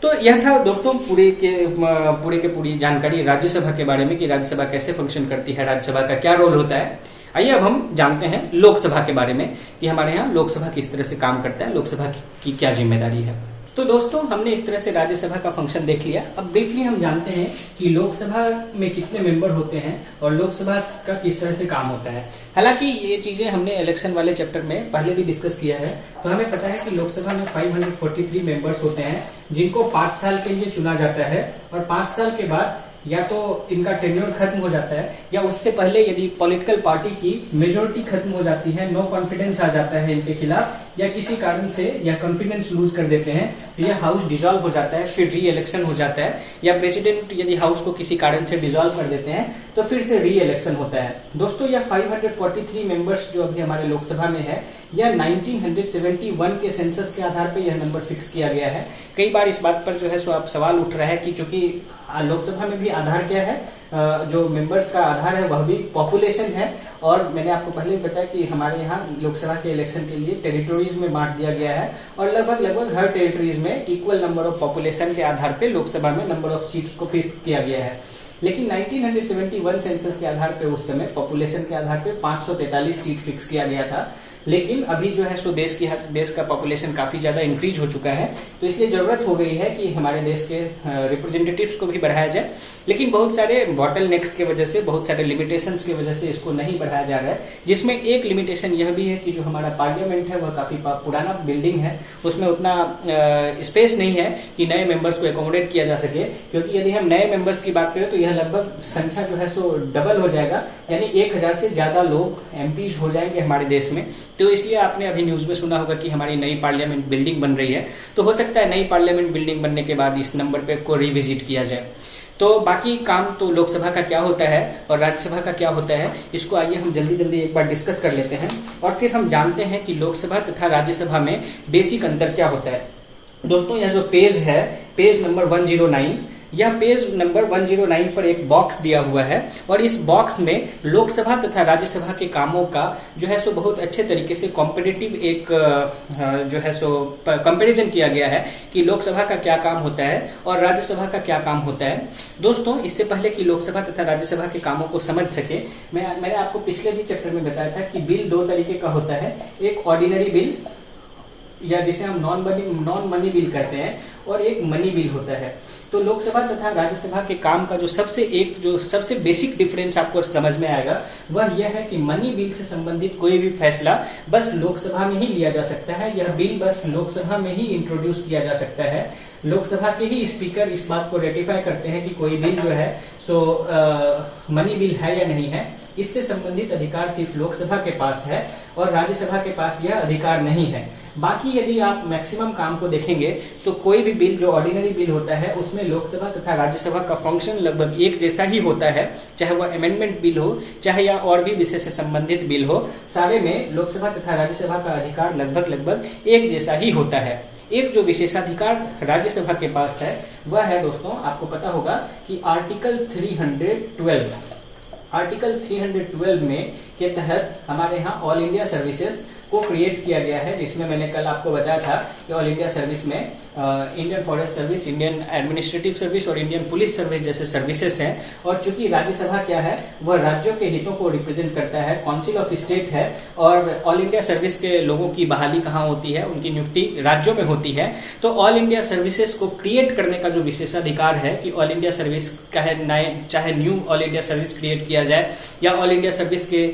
तो यह था दोस्तों पूरी जानकारी राज्यसभा के बारे में कि राज्यसभा कैसे फंक्शन करती है, राज्यसभा का क्या रोल होता है। आइए अब हम जानते हैं लोकसभा के बारे में कि हमारे यहाँ लोकसभा किस तरह से काम करता है, लोकसभा की क्या जिम्मेदारी है। तो दोस्तों हमने इस तरह से राज्यसभा का फंक्शन देख लिया। अब ब्रीफली हम जानते हैं कि लोकसभा में कितने मेंबर होते हैं और लोकसभा का किस तरह से काम होता है। हालांकि ये चीजें हमने इलेक्शन वाले चैप्टर में पहले भी डिस्कस किया है। तो हमें पता है कि लोकसभा में 543 मेंबर्स होते हैं, जिनको 5 साल के लिए चुना जाता है और 5 साल के बाद या तो इनका टेन्योर खत्म हो जाता है, या उससे पहले यदि पॉलिटिकल पार्टी की मेजोरिटी खत्म हो जाती है, नो कॉन्फिडेंस आ जाता है इनके खिलाफ, या किसी कारण से या कॉन्फिडेंस लूज कर देते हैं, तो यह हाउस डिसॉल्व हो जाता है, फिर री इलेक्शन हो जाता है, या प्रेसिडेंट यदि हाउस को किसी कारण से डिसॉल्व कर देते हैं तो फिर से री इलेक्शन होता है। दोस्तों यह 543 मेंबर्स जो अभी हमारे लोकसभा में है, यह 1971 के सेंसस के आधार पर यह नंबर फिक्स किया गया है। कई बार इस बात पर जो है सो आप सवाल उठ रहा है कि चूंकि लोकसभा में भी आधार क्या है, जो मेंबर्स का आधार है वह भी पॉपुलेशन है, और मैंने आपको पहले ही बताया कि हमारे यहाँ लोकसभा के इलेक्शन के लिए टेरिटोरीज में बांट दिया गया है, और लगभग हर टेरिटोरीज में इक्वल नंबर ऑफ पॉपुलेशन के आधार पे लोकसभा में नंबर ऑफ सीट्स को फिक्स किया गया है। लेकिन 1971 सेंसस के आधार पे उस समय पॉपुलेशन के आधार पे 543 सीट फिक्स किया गया था। लेकिन अभी जो है सो देश का पॉपुलेशन काफी ज्यादा इंक्रीज हो चुका है, तो इसलिए जरूरत हो गई है कि हमारे देश के रिप्रेजेंटेटिव्स को भी बढ़ाया जाए। लेकिन बहुत सारे बॉटल नेक्स की वजह से, बहुत सारे लिमिटेशंस की वजह से इसको नहीं बढ़ाया जा रहा है, जिसमें एक लिमिटेशन यह भी है कि जो हमारा पार्लियामेंट है वह काफी पुराना बिल्डिंग है, उसमें उतना स्पेस नहीं है कि नए मेंबर्स को एकोमोडेट किया जा सके। क्योंकि यदि हम नए मेंबर्स की बात करें तो यह लगभग संख्या जो है सो डबल हो जाएगा, यानी 1000 से ज्यादा लोग एमपीज हो जाएंगे हमारे देश में। तो इसलिए आपने अभी न्यूज में सुना होगा कि हमारी नई पार्लियामेंट बिल्डिंग बन रही है, तो हो सकता है नई पार्लियामेंट बिल्डिंग बनने के बाद इस नंबर पे को रिविजिट किया जाए। तो बाकी काम तो लोकसभा का क्या होता है और राज्यसभा का क्या होता है, इसको आइए हम जल्दी एक बार डिस्कस कर लेते हैं, और फिर हम जानते हैं कि लोकसभा तथा राज्यसभा में बेसिक अंतर क्या होता है। दोस्तों यह जो पेज है, पेज नंबर 109, यह पेज नंबर 109 पर एक बॉक्स दिया हुआ है, और इस बॉक्स में लोकसभा तथा राज्यसभा के कामों का जो है सो बहुत अच्छे तरीके से कॉम्पिटिटिव एक जो है सो कंपैरिजन किया गया है कि लोकसभा का क्या काम होता है और राज्यसभा का क्या काम होता है। दोस्तों इससे पहले कि लोकसभा तथा राज्यसभा के कामों को समझ सके, मैंने आपको पिछले भी चैप्टर में बताया था कि बिल दो तरीके का होता है, एक ऑर्डिनरी बिल या जिसे हम नॉन मनी बिल कहते हैं, और एक मनी बिल होता है। तो लोकसभा तथा राज्यसभा के काम का जो सबसे बेसिक डिफरेंस आपको समझ में आएगा वह यह है कि मनी बिल से संबंधित कोई भी फैसला बस लोकसभा में ही लिया जा सकता है, यह बिल बस लोकसभा में ही इंट्रोड्यूस किया जा सकता है। लोकसभा के ही स्पीकर इस बात को रेटिफाई करते हैं कि कोई बिल जो है सो मनी बिल है या नहीं है। इससे संबंधित अधिकार सिर्फ लोकसभा के पास है और राज्यसभा के पास यह अधिकार नहीं है। बाकी यदि आप मैक्सिमम काम को देखेंगे तो कोई भी बिल जो ऑर्डिनरी बिल होता है उसमें लोकसभा तथा राज्यसभा का फंक्शन लगभग एक जैसा ही होता है, चाहे वह अमेंडमेंट बिल हो चाहे या और भी विषय से संबंधित बिल हो, सारे में लोकसभा तथा राज्यसभा का अधिकार लगभग एक जैसा ही होता है। एक जो विशेषाधिकार राज्यसभा के पास है वह है दोस्तों, आपको पता होगा कि आर्टिकल 312 में के तहत हमारे यहाँ ऑल इंडिया सर्विसेज को क्रिएट किया गया है, जिसमें मैंने कल आपको बताया था कि ऑल इंडिया सर्विस में Indian forest service, Indian administrative service और इंडियन पुलिस सर्विस जैसे सर्विसेज हैं। और चूंकि राज्यसभा क्या है, वह राज्यों के हितों को रिप्रेजेंट करता है, काउंसिल ऑफ स्टेट है, और ऑल इंडिया सर्विस के लोगों की बहाली कहाँ होती है, उनकी नियुक्ति राज्यों में होती है। तो ऑल इंडिया सर्विसेज को क्रिएट करने का जो विशेषाधिकार है कि ऑल इंडिया सर्विस चाहे knew all India service create किया जाए या ऑल इंडिया सर्विस के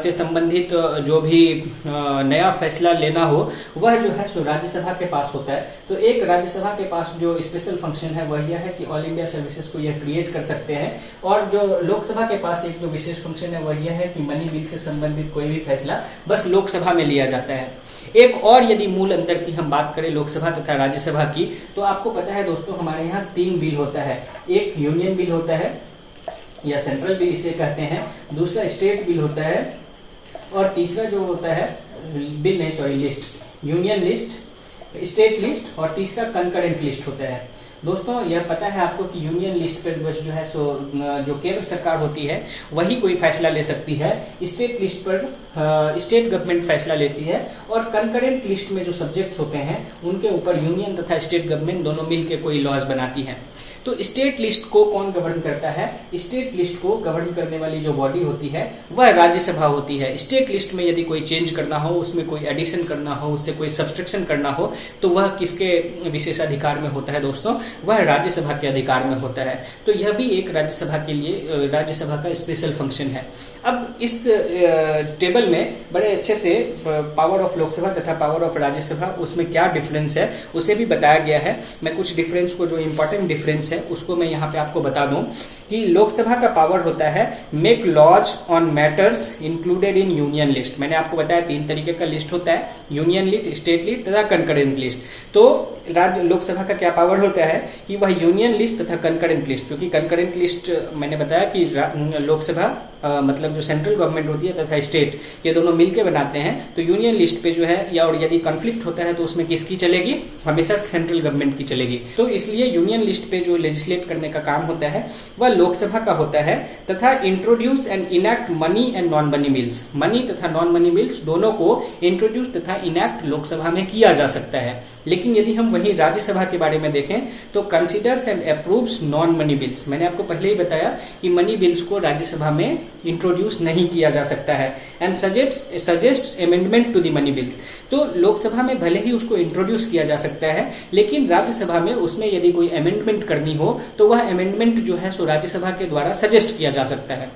से संबंधित जो भी नया फैसला लेना हो, वह जो है सो राज्यसभा के पास होता है। तो एक राज्यसभा के पास जो स्पेशल फंक्शन है वह यह है कि ऑल इंडिया सर्विसेज को यह क्रिएट कर सकते हैं, और जो लोकसभा के पास एक जो विशेष फंक्शन है वह यह है कि मनी बिल से संबंधित कोई भी फैसला बस लोकसभा में लिया जाता है। एक और यदि मूल अंतर की हम बात करें लोकसभा तथा राज्यसभा की, तो आपको पता है दोस्तों हमारे यहाँ 3 बिल होता है। एक यूनियन बिल होता है या सेंट्रल बिल इसे कहते हैं, दूसरा स्टेट बिल होता है, और तीसरा जो होता है list, union list, state list, और तीसरा कंकरेंट लिस्ट होता है। दोस्तों यह पता है आपको कि यूनियन लिस्ट पर बस जो है सो जो केंद्र सरकार होती है वही कोई फैसला ले सकती है, स्टेट लिस्ट पर स्टेट गवर्नमेंट फैसला लेती है, और कंकरेंट लिस्ट में जो सब्जेक्ट्स होते हैं उनके ऊपर यूनियन तथा स्टेट गवर्नमेंट दोनों मिलकर कोई लॉज बनाती है। तो स्टेट लिस्ट को कौन गवर्न करता है? स्टेट लिस्ट को गवर्न करने वाली जो बॉडी होती है वह राज्यसभा होती है। स्टेट लिस्ट में यदि कोई चेंज करना हो, उसमें कोई एडिशन करना हो, उससे कोई सब्सट्रैक्शन करना हो, तो वह किसके विशेषाधिकार में होता है दोस्तों? वह राज्यसभा के अधिकार में होता है। तो यह भी एक राज्यसभा के लिए राज्यसभा का स्पेशल फंक्शन है। अब इस टेबल में बड़े अच्छे से पावर ऑफ लोकसभा तथा पावर ऑफ राज्यसभा उसमें क्या डिफरेंस है उसे भी बताया गया है। मैं कुछ डिफरेंस को, जो इंपॉर्टेंट डिफरेंस है उसको मैं यहाँ पे आपको बता दूं कि लोकसभा का पावर होता है make laws on matters included in union list. मैंने आपको बताया 3 तरीके का लिस्ट होता है, यूनियन लिस्ट, स्टेट लिस्ट तथा कंकरेंट लिस्ट। तो राज्य लोकसभा का क्या पावर होता है कि वह यूनियन लिस्ट तथा कंकरेंट लिस्ट, क्योंकि कंकरेंट लिस्ट मैंने बताया कि लोकसभा मतलब जो सेंट्रल गवर्नमेंट होती है तथा स्टेट, ये दोनों मिलकर बनाते हैं। तो यूनियन लिस्ट पे जो है या और यदि कॉन्फ्लिक्ट होता है तो उसमें किसकी चलेगी, हमेशा सेंट्रल गवर्नमेंट की चलेगी। तो इसलिए यूनियन लिस्ट पे जो लेजिस्लेट करने का काम होता है वह लोकसभा का होता है। तथा introduce and enact money and non money bills, money तथा नॉन मनी बिल्स दोनों को इंट्रोड्यूस तथा इनैक्ट लोकसभा में किया जा सकता है। लेकिन यदि हम वही राज्यसभा के बारे में देखें तो considers and approves non money bills. मैंने आपको पहले ही बताया कि मनी बिल्स को राज्यसभा में इंट्रोड्यूस नहीं किया जा सकता है। And suggest amendment to the money bills, तो लोकसभा में भले ही उसको इंट्रोड्यूस किया जा सकता है लेकिन राज्यसभा में उसमें यदि कोई अमेंडमेंट करनी हो तो वह अमेंडमेंट जो है सो राज्यसभा के द्वारा सजेस्ट किया जा सकता है।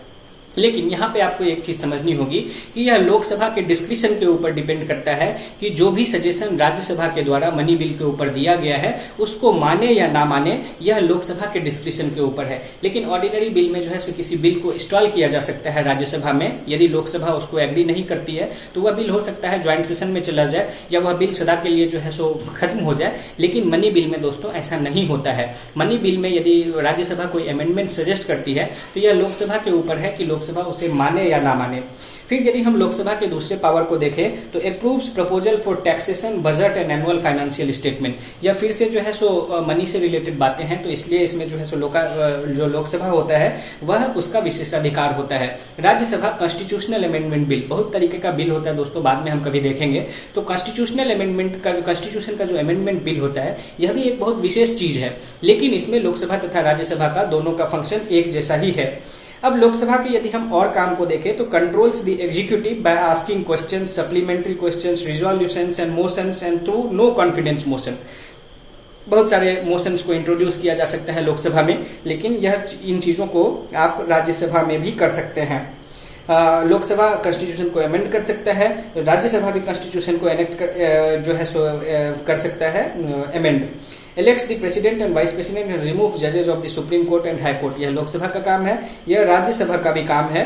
लेकिन यहाँ पे आपको एक चीज समझनी होगी कि यह लोकसभा के डिस्क्रिप्शन के ऊपर डिपेंड करता है कि जो भी सजेशन राज्यसभा के द्वारा मनी बिल के ऊपर दिया गया है उसको माने या ना माने, यह लोकसभा के डिस्क्रिप्शन के ऊपर है। लेकिन ऑर्डिनरी बिल में जो है सो किसी बिल को इंस्टॉल किया जा सकता है राज्यसभा में, यदि लोकसभा उसको एग्री नहीं करती है तो वह बिल हो सकता है ज्वाइंट सेशन में चला जाए या वह बिल सदा के लिए जो है सो खत्म हो जाए। लेकिन मनी बिल में दोस्तों ऐसा नहीं होता है। मनी बिल में यदि राज्यसभा कोई अमेंडमेंट सजेस्ट करती है तो यह लोकसभा के ऊपर है कि लोकसभा उसे माने या ना माने। फिर यदि हम लोकसभा के दूसरे पावर को देखें तो approves proposal for taxation, budget and annual financial statement. या फिर से जो है सो मनी से रिलेटेड बातें हैं तो इसलिए इसमें जो है सो जो लोकसभा होता है वह उसका विशेषाधिकार होता है। राज्यसभा कॉन्स्टिट्यूशनल अमेंडमेंट बिल, बहुत तरीके का बिल होता है दोस्तों, बाद में हम कभी देखेंगे। तो कॉन्स्टिट्यूशनल अमेंडमेंट का जो कॉन्स्टिट्यूशन का जो अमेंडमेंट बिल होता है यह भी एक बहुत विशेष चीज है। लेकिन इसमें लोकसभा तथा राज्यसभा का दोनों का फंक्शन एक जैसा ही है। अब लोकसभा के यदि हम और काम को देखें तो controls the executive by asking questions, supplementary questions, resolutions and motions and through no confidence motion. बहुत सारे मोशंस को इंट्रोड्यूस किया जा सकता है लोकसभा में, लेकिन यह इन चीजों को आप राज्यसभा में भी कर सकते हैं। लोकसभा कॉन्स्टिट्यूशन को अमेंड कर सकता है, राज्यसभा भी कॉन्स्टिट्यूशन को जो है सो कर सकता है amend. Elects the president and vice president and remove जजेस of the supreme court and high court. यह लोकसभा का काम है, यह राज्यसभा का भी काम है।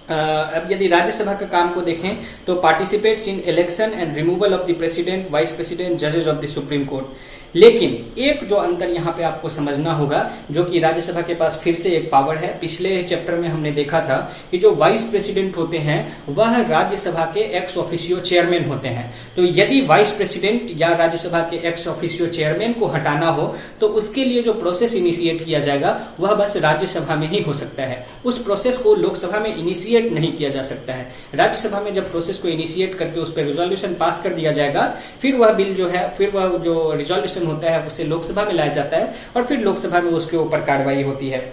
अब यदि राज्यसभा का काम को देखें तो participates in election and removal of the president, vice president, जजेस ऑफ द सुप्रीम कोर्ट। लेकिन एक जो अंतर यहाँ पे आपको समझना होगा, जो कि राज्यसभा के पास फिर से एक पावर है। पिछले चैप्टर में हमने देखा था कि जो वाइस प्रेसिडेंट होते हैं वह राज्यसभा के एक्स ऑफिशियो चेयरमैन होते हैं। तो यदि वाइस प्रेसिडेंट या राज्यसभा के एक्स ऑफिशियो चेयरमैन को हटाना हो तो उसके लिए जो प्रोसेस इनिशिएट किया जाएगा वह बस राज्यसभा में ही हो सकता है। उस प्रोसेस को लोकसभा में इनिशिएट नहीं किया जा सकता है। राज्यसभा में जब प्रोसेस को इनिशिएट करके उस पर रिजोल्यूशन पास कर दिया जाएगा, फिर वह बिल जो है, फिर वह जो रिजोल्यूशन होता है उसे लोकसभा में लाया जाता है और फिर लोकसभा में उसके ऊपर कार्रवाई होती है।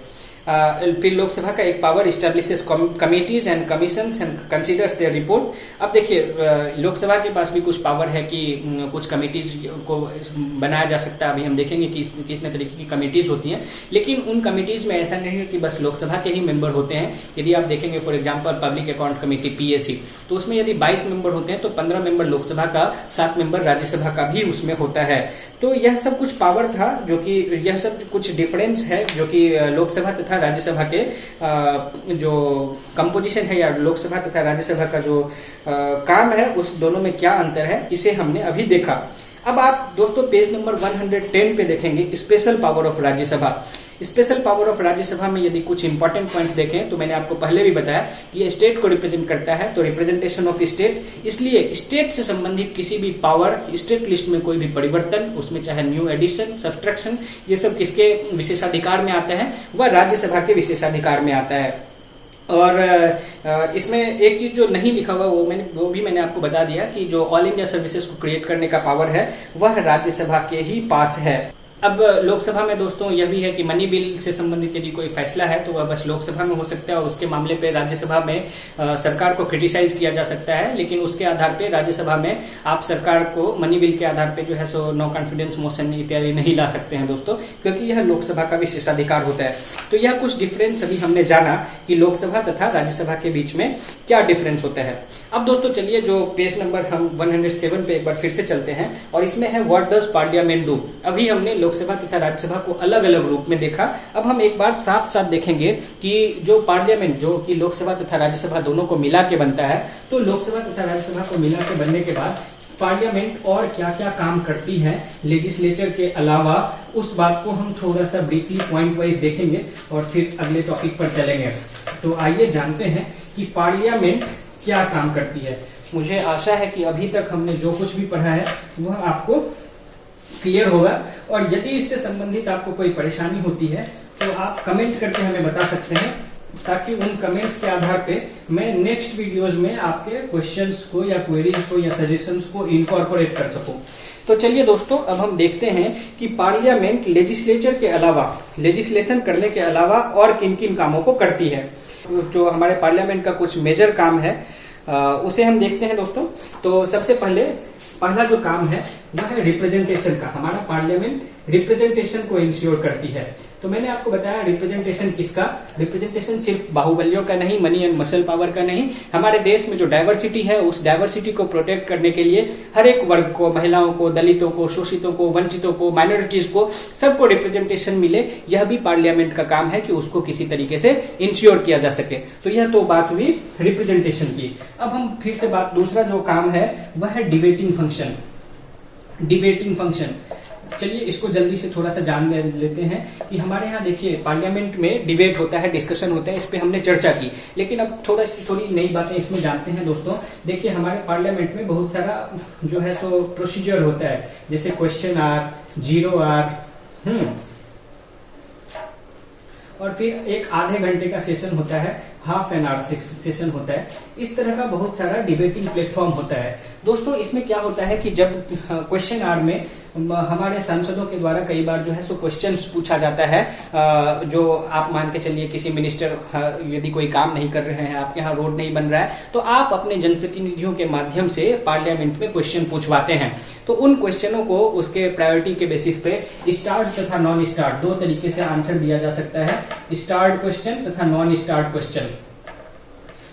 फिर लोकसभा का एक power establishes committees and commissions and considers their report. अब देखिए लोकसभा के पास भी कुछ पावर है कि कुछ कमिटीज को बनाया जा सकता है। अभी हम देखेंगे कि किस तरीके की कमिटीज होती हैं, लेकिन उन कमिटीज में ऐसा नहीं है कि बस लोकसभा के ही मेंबर होते हैं। यदि आप देखेंगे for example public account committee PAC, तो उसमें यदि 22 मेंबर होते हैं तो 15 मेंबर लोकसभा का, 7 मेंबर राज्यसभा का भी उसमें होता है। तो यह सब कुछ पावर था, जो कि यह सब कुछ डिफरेंस है जो कि लोकसभा तथा राज्यसभा के जो कंपोजिशन है या लोकसभा तथा राज्यसभा का जो काम है उस दोनों में क्या अंतर है, इसे हमने अभी देखा। अब आप दोस्तों पेज नंबर 110 पे देखेंगे special power of Rajya Sabha. Special power of Rajya Sabha में यदि कुछ इंपॉर्टेंट पॉइंट्स देखें तो मैंने आपको पहले भी बताया कि ये स्टेट को रिप्रेजेंट करता है, तो रिप्रेजेंटेशन ऑफ स्टेट, इसलिए स्टेट से संबंधित किसी भी पावर, स्टेट लिस्ट में कोई भी परिवर्तन, उसमें चाहे न्यू एडिशन, सब्सट्रैक्शन, ये सब किसके विशेषाधिकार में आता है, वह राज्यसभा के विशेषाधिकार में आता है। और इसमें एक चीज जो नहीं लिखा हुआ वो भी मैंने आपको बता दिया कि जो ऑल इंडिया सर्विसेज को क्रिएट करने का पावर है वह राज्यसभा के ही पास है। अब लोकसभा में दोस्तों यह भी है कि मनी बिल से संबंधित यदि कोई फैसला है तो वह बस लोकसभा में हो सकता है और उसके मामले पे राज्यसभा में सरकार को क्रिटिसाइज किया जा सकता है, लेकिन उसके आधार पे राज्यसभा में आप सरकार को मनी बिल के आधार पे जो है सो नो कॉन्फिडेंस मोशन इत्यादि नहीं ला सकते हैं दोस्तों, क्योंकि यह लोकसभा का विशेषाधिकार होता है। तो यह कुछ डिफरेंस अभी हमने जाना कि लोकसभा तथा राज्यसभा के बीच में क्या डिफरेंस होता है। अब दोस्तों चलिए जो पेज नंबर हम 107 पे एक बार फिर से चलते हैं और इसमें है व्हाट डज पार्लियामेंट डू। अभी हमने लोकसभा तथा राज्यसभा को अलग अलग रूप में देखा। अब हम एक बार साथ साथ देखेंगे कि जो पार्लियामेंट जो कि लोकसभा तथा राज्यसभा दोनों को मिला के बनता है, तो लोकसभा तथा राज्यसभा को मिला के बनने के बाद पार्लियामेंट और क्या क्या काम करती है लेजिस्लेचर के अलावा, उस बात को हम थोड़ा सा ब्रीफली पॉइंट वाइज देखेंगे और फिर अगले टॉपिक पर चलेंगे। तो आइए जानते हैं कि पार्लियामेंट क्या काम करती है। मुझे आशा है कि अभी तक हमने जो कुछ भी पढ़ा है वह आपको क्लियर होगा, और यदि इससे संबंधित आपको कोई परेशानी होती है तो आप कमेंट करके हमें बता सकते हैं, ताकि उन कमेंट्स के आधार पे मैं नेक्स्ट वीडियोस में आपके क्वेश्चंस को या क्वेरीज को या सजेशंस को इनकॉर्पोरेट कर सकूं। तो चलिए दोस्तों, अब हम देखते हैं कि पार्लियामेंट लेजिस्लेचर के अलावा, लेजिस्लेशन करने के अलावा और किन किन कामों को करती है। जो हमारे पार्लियामेंट का कुछ मेजर काम है उसे हम देखते हैं दोस्तों। तो सबसे पहला जो काम है वह है रिप्रेजेंटेशन का। हमारा पार्लियामेंट रिप्रेजेंटेशन को इंश्योर करती है। तो मैंने आपको बताया रिप्रेजेंटेशन किसका, रिप्रेजेंटेशन सिर्फ बाहुबलियों का नहीं, मनी एंड मसल पावर का नहीं, हमारे देश में जो डाइवर्सिटी है उस डाइवर्सिटी को प्रोटेक्ट करने के लिए हर एक वर्ग को, महिलाओं को, दलितों को, शोषितों को, वंचितों को, माइनॉरिटीज को, सबको रिप्रेजेंटेशन मिले, यह भी पार्लियामेंट का काम है कि उसको किसी तरीके से इंश्योर किया जा सके। तो यह तो बात हुई रिप्रेजेंटेशन की। अब हम फिर से दूसरा जो काम है वह है डिबेटिंग फंक्शन। डिबेटिंग फंक्शन, चलिए इसको जल्दी से थोड़ा सा जान लेते हैं कि हमारे यहाँ देखिए पार्लियामेंट में डिबेट होता है, डिस्कशन होता है, इस पे हमने चर्चा की। लेकिन अब थोड़ी नई बातें इसमें जानते हैं दोस्तों। देखिए हमारे पार्लियामेंट में बहुत सारा जो है सो प्रोसीजर होता है, जैसे क्वेश्चन आवर, 0 आवर, और फिर एक आधे घंटे का सेशन होता है, हाफ एन आवर सेशन होता है। इस तरह का बहुत सारा डिबेटिंग प्लेटफॉर्म होता है दोस्तों। इसमें क्या होता है कि जब क्वेश्चन आवर में हमारे सांसदों के द्वारा कई बार जो है सो क्वेश्चंस पूछा जाता है, जो आप मान के चलिए किसी मिनिस्टर यदि कोई काम नहीं कर रहे हैं, आपके यहाँ रोड नहीं बन रहा है, तो आप अपने जनप्रतिनिधियों के माध्यम से पार्लियामेंट में क्वेश्चन पूछवाते हैं। तो उन क्वेश्चनों को उसके प्रायोरिटी के बेसिस पे स्टार्ट तथा नॉन स्टार्ट दो तरीके से आंसर दिया जा सकता है, स्टार्ट क्वेश्चन तथा नॉन स्टार्ट क्वेश्चन।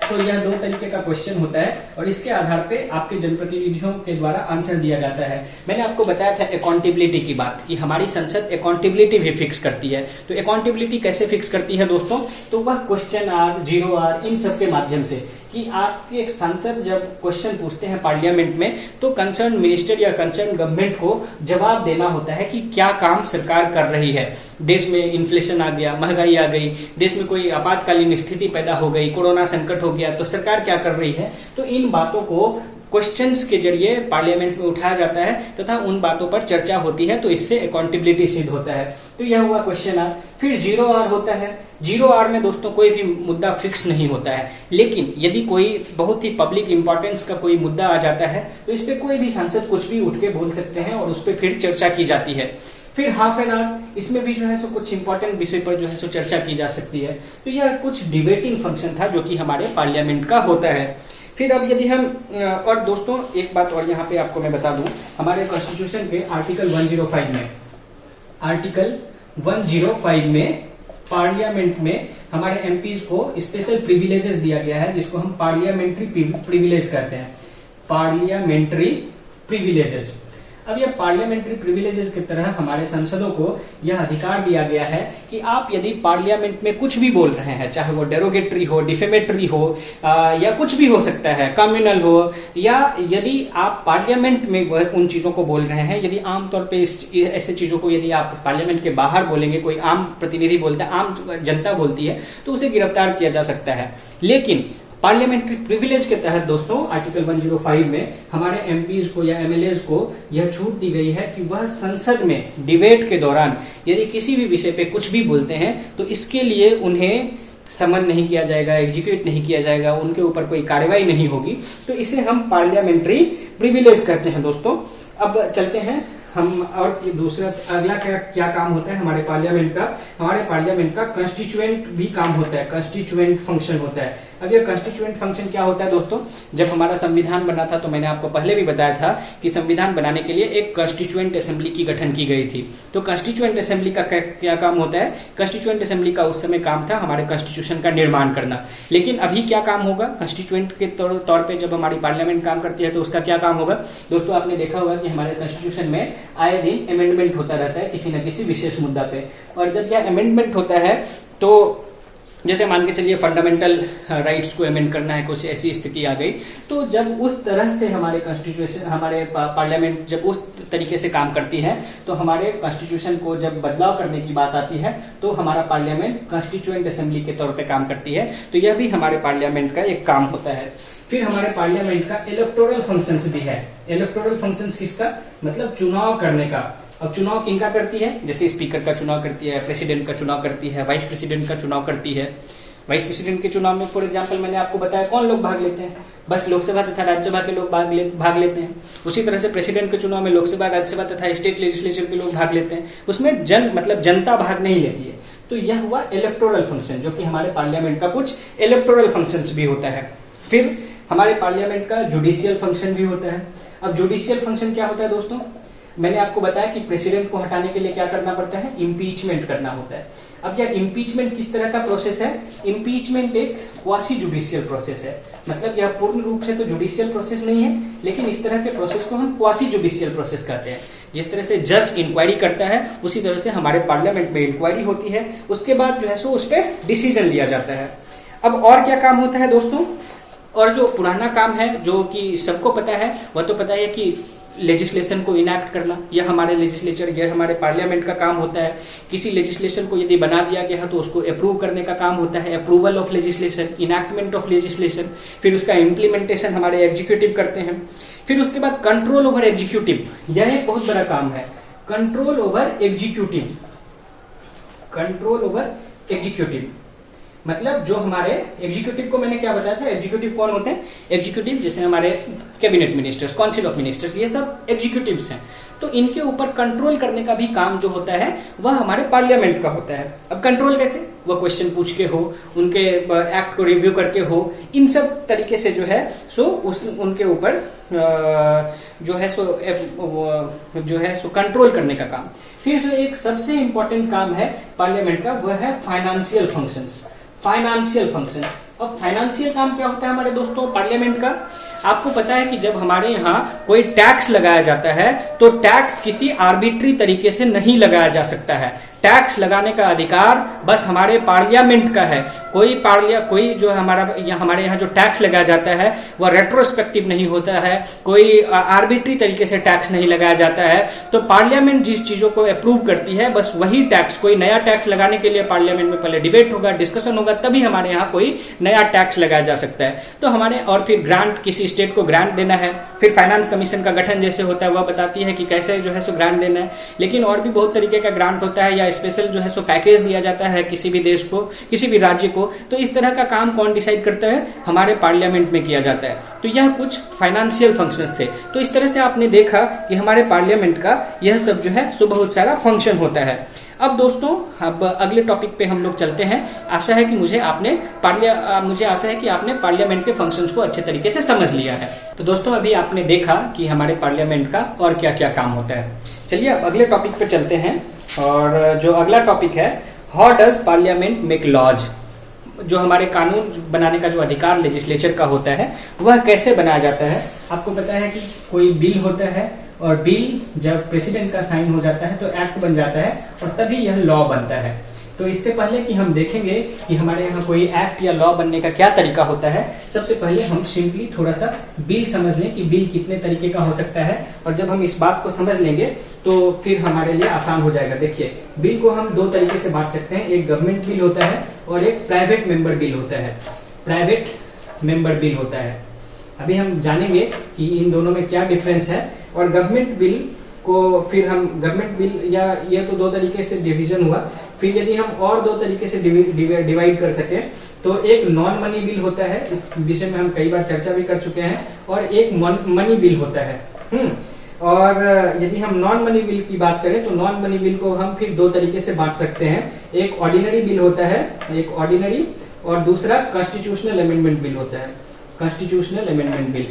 तो यह दो तरीके का क्वेश्चन होता है और इसके आधार पे आपके जनप्रतिनिधियों के द्वारा आंसर दिया जाता है। मैंने आपको बताया था अकाउंटेबिलिटी की बात, कि हमारी संसद अकाउंटेबिलिटी भी फिक्स करती है। तो अकाउंटेबिलिटी कैसे फिक्स करती है दोस्तों, तो वह क्वेश्चन आवर, 0 आवर, इन सब के माध्यम से, कि आपके सांसद जब क्वेश्चन पूछते हैं पार्लियामेंट में, तो कंसर्न मिनिस्टर या कंसर्न गवर्नमेंट को जवाब देना होता है कि क्या काम सरकार कर रही है। देश में इन्फ्लेशन आ गया, महंगाई आ गई, देश में कोई आपातकालीन स्थिति पैदा हो गई, कोरोना संकट हो गया, तो सरकार क्या कर रही है। तो इन बातों को क्वेश्चंस के जरिए पार्लियामेंट में उठाया जाता है तथा उन बातों पर चर्चा होती है, तो इससे अकाउंटेबिलिटी सिद्ध होता है। तो यह हुआ क्वेश्चन आवर। फिर 0 आवर होता है। 0 आवर में दोस्तों कोई भी मुद्दा फिक्स नहीं होता है, लेकिन यदि कोई बहुत ही पब्लिक इंपॉर्टेंस का कोई मुद्दा आ जाता है तो इस पे कोई भी सांसद कुछ भी उठ के बोल सकते हैं और उस पर फिर चर्चा की जाती है। फिर हाफ एन आवर, इसमें भी जो है सो कुछ इंपॉर्टेंट विषय पर जो है सो चर्चा की जा सकती है। तो यह कुछ डिबेटिंग फंक्शन था जो कि हमारे पार्लियामेंट का होता है। फिर अब यदि हम और दोस्तों एक बात और यहाँ पे आपको मैं बता दूं, हमारे कॉन्स्टिट्यूशन के आर्टिकल 105 में पार्लियामेंट में हमारे एमपीज को स्पेशल प्रिविलेजेस दिया गया है, जिसको हम पार्लियामेंट्री प्रिविलेज कहते हैं। Parliamentary privileges. अब यह पार्लियामेंट्री प्रिविलेजेस की तरह हमारे सांसदों को यह अधिकार दिया गया है कि आप यदि पार्लियामेंट में कुछ भी बोल रहे हैं, चाहे वो डेरोगेटरी हो, डिफेमेटरी हो, या कुछ भी हो सकता है, कम्युनल हो, या यदि आप पार्लियामेंट में उन चीजों को बोल रहे हैं, यदि आमतौर पे ऐसे चीजों को यदि आप पार्लियामेंट के बाहर बोलेंगे, कोई आम प्रतिनिधि बोलता है, आम जनता बोलती है, तो उसे गिरफ्तार किया जा सकता है। लेकिन पार्लियामेंट्री प्रिविलेज के तहत दोस्तों आर्टिकल 105 में हमारे एमपीज को या एमएलएज को यह छूट दी गई है कि वह संसद में डिबेट के दौरान यदि किसी भी विषय पे कुछ भी बोलते हैं तो इसके लिए उन्हें समन नहीं किया जाएगा, एग्जीक्यूट नहीं किया जाएगा, उनके ऊपर कोई कार्रवाई नहीं होगी। तो इसे हम पार्लियामेंट्री प्रिविलेज कहते हैं दोस्तों। अब चलते हैं हम और दूसरा अगला क्या काम होता है हमारे पार्लियामेंट का। हमारे पार्लियामेंट का कंस्टिट्यूएंट भी काम होता है, कंस्टिट्यूएंट फंक्शन होता है। अब ये कंस्टिट्यूएंट फंक्शन क्या होता है दोस्तों, जब हमारा संविधान बना था तो मैंने आपको पहले भी बताया था कि संविधान बनाने के लिए एक कंस्टिट्यूएंट असेंबली की गठन की गई थी। तो कंस्टिट्यूएंट असेंबली का क्या काम होता है, कंस्टिट्यूएंट असेंबली का उस समय काम था हमारे कॉन्स्टिट्यूशन का निर्माण करना। लेकिन अभी क्या काम होगा, कंस्टिट्यूएंट के तौर पे जब हमारी पार्लियामेंट काम करती है तो उसका क्या काम होगा दोस्तों, आपने देखा होगा कि हमारे कॉन्स्टिट्यूशन में आए दिन अमेंडमेंट होता रहता है किसी न किसी विशेष मुद्दा पे। और जब यह अमेंडमेंट होता है तो जैसे मान के चलिए फंडामेंटल राइट्स को अमेंड करना है, कुछ ऐसी स्थिति आ गई, तो जब उस तरह से हमारे कॉन्स्टिट्यूशन, हमारे पार्लियामेंट जब उस तरीके से काम करती है तो हमारे कॉन्स्टिट्यूशन को जब बदलाव करने की बात आती है तो हमारा पार्लियामेंट कॉन्स्टिट्यूएंट असेंबली के तौर पे काम करती है। तो यह भी हमारे पार्लियामेंट का एक काम होता है। फिर हमारे पार्लियामेंट का इलेक्टोरल फंक्शंस भी है। इलेक्टोरल फंक्शंस किसका, मतलब चुनाव करने का। अब चुनाव किनका करती है, जैसे स्पीकर का चुनाव करती है, प्रेसिडेंट का चुनाव करती है, वाइस प्रेसिडेंट का चुनाव करती है। वाइस प्रेसिडेंट के चुनाव में फॉर एग्जांपल मैंने आपको बताया कौन लोग भाग लेते हैं, बस लोकसभा तथा राज्यसभा के लोग भाग लेते हैं। उसी तरह से प्रेसिडेंट के चुनाव में लोकसभा, राज्यसभा तथा स्टेट लेजिस्लेचर के लोग भाग लेते हैं। उसमें जनता भाग नहीं लेती है। तो यह हुआ इलेक्टोरल फंक्शन, जो कि हमारे पार्लियामेंट का कुछ इलेक्टोरल फंक्शन भी होता है। फिर हमारे पार्लियामेंट का जुडिशियल फंक्शन भी होता है। अब जुडिशियल फंक्शन क्या होता है दोस्तों, मैंने आपको बताया कि प्रेसिडेंट को हटाने के लिए क्या करना पड़ता है, इम्पीचमेंट करना होता है। अब यह इम्पीचमेंट किस तरह का प्रोसेस है, इम्पीचमेंट एक क्वासी जुडिशियल प्रोसेस है। मतलब यह पूर्ण रूप से तो जुडिशियल प्रोसेस नहीं है, लेकिन इस तरह के प्रोसेस को हम क्वासी जुडिशियल प्रोसेस कहते हैं। जिस तरह से जज इंक्वायरी करता है उसी तरह से हमारे पार्लियामेंट में इंक्वायरी होती है, उसके बाद जो है सो उस पर डिसीजन लिया जाता है। अब और क्या काम होता है दोस्तों, और जो पुराना काम है जो कि सबको पता है, वह तो पता है कि लेजिस्लेशन को इनैक्ट करना, यह हमारे लेजिस्लेचर, यह हमारे पार्लियामेंट का काम होता है। किसी लेजिस्लेशन को यदि बना दिया गया है तो उसको अप्रूव करने का काम होता है, approval of legislation, enactment of legislation. फिर उसका इम्प्लीमेंटेशन हमारे एग्जीक्यूटिव करते हैं। फिर उसके बाद कंट्रोल ओवर एग्जीक्यूटिव, यह एक बहुत बड़ा काम है, control over executive. Control over executive मतलब जो हमारे एग्जीक्यूटिव को मैंने क्या बताया था, एग्जीक्यूटिव कौन होते हैं, एग्जीक्यूटिव जैसे हमारे cabinet ministers, council of ministers, ये सब एग्जीक्यूटिव्स हैं। तो इनके ऊपर कंट्रोल करने का भी काम जो होता है वह हमारे पार्लियामेंट का होता है। अब कंट्रोल कैसे, वह क्वेश्चन पूछ के हो, उनके एक्ट को रिव्यू करके हो, इन सब तरीके से जो है सो उनके ऊपर जो है सो कंट्रोल करने का काम। फिर जो एक सबसे इंपॉर्टेंट काम है पार्लियामेंट का, वह है फाइनेंशियल फंक्शंस। फाइनेंशियल फंक्शन, अब फाइनेंशियल काम क्या होता है हमारे दोस्तों पार्लियामेंट का, आपको पता है कि जब हमारे यहाँ कोई टैक्स लगाया जाता है तो टैक्स किसी आर्बिट्री तरीके से नहीं लगाया जा सकता है। टैक्स लगाने का अधिकार बस हमारे पार्लियामेंट का है। कोई जो हमारे यहाँ जो टैक्स लगाया जाता है वह रेट्रोस्पेक्टिव नहीं होता है, कोई आर्बिट्री तरीके से टैक्स नहीं लगाया जाता है। तो पार्लियामेंट जिस चीजों को अप्रूव करती है बस वही टैक्स, कोई नया टैक्स लगाने के लिए पार्लियामेंट में पहले डिबेट होगा, डिस्कशन होगा, तभी हमारे यहाँ कोई नया टैक्स लगाया जा सकता है। तो हमारे और फिर ग्रांट, किसी स्टेट को ग्रांट देना है, फिर फाइनेंस कमीशन का गठन जैसे होता है वह बताती है कि कैसे जो है सो ग्रांट देना है। लेकिन और भी बहुत तरीके का ग्रांट होता है, या स्पेशल जो है सो पैकेज दिया जाता है किसी भी देश को, किसी भी राज्य को। तो इस तरह का काम कौन डिसाइड करता है, हमारे पार्लियामेंट में किया जाता है। तो यह कुछ फाइनेंशियल फंक्शंस थे। तो इस तरह से आपने देखा कि हमारे पार्लियामेंट का यह सब जो है सो बहुत सारा फंक्शन होता है। अब दोस्तों अब अगले टॉपिक पे हम लोग चलते हैं। आशा है कि आशा है कि आपने पार्लियामेंट के फंक्शंस को अच्छे तरीके से समझ लिया है। तो दोस्तों अभी आपने देखा कि हमारे पार्लियामेंट का और क्या क्या काम होता है। चलिए अब अगले टॉपिक पे चलते हैं, और जो अगला टॉपिक है, how does parliament make laws. जो हमारे कानून बनाने का जो अधिकार लेजिस्लेचर का होता है वह कैसे बनाया जाता है। आपको पता है कि कोई बिल होता है, और बिल जब प्रेसिडेंट का साइन हो जाता है तो एक्ट बन जाता है, और तभी यह लॉ बनता है। तो इससे पहले कि हम देखेंगे कि हमारे यहाँ कोई एक्ट या लॉ बनने का क्या तरीका होता है, सबसे पहले हम सिंपली थोड़ा सा बिल समझ लें कि बिल कितने तरीके का हो सकता है। और जब हम इस बात को समझ लेंगे तो फिर हमारे लिए आसान हो जाएगा। देखिए, बिल को हम दो तरीके से बांट सकते हैं, एक गवर्नमेंट बिल होता है और एक प्राइवेट मेंबर बिल होता है। प्राइवेट मेंबर बिल होता है, अभी हम जानेंगे कि इन दोनों में क्या डिफरेंस है। और गवर्नमेंट बिल को फिर हम गवर्नमेंट बिल, या ये तो दो तरीके से डिवीजन हुआ, फिर यदि हम और दो तरीके से डिवाइड कर सके तो एक नॉन मनी बिल होता है, इस विषय में हम कई बार चर्चा भी कर चुके हैं, और एक मनी बिल होता है। और यदि हम नॉन मनी बिल की बात करें तो नॉन मनी बिल को हम फिर दो तरीके से बांट सकते हैं। एक ऑर्डिनरी बिल होता है, एक ऑर्डिनरी और दूसरा कॉन्स्टिट्यूशनल अमेंडमेंट बिल होता है, constitutional amendment bill,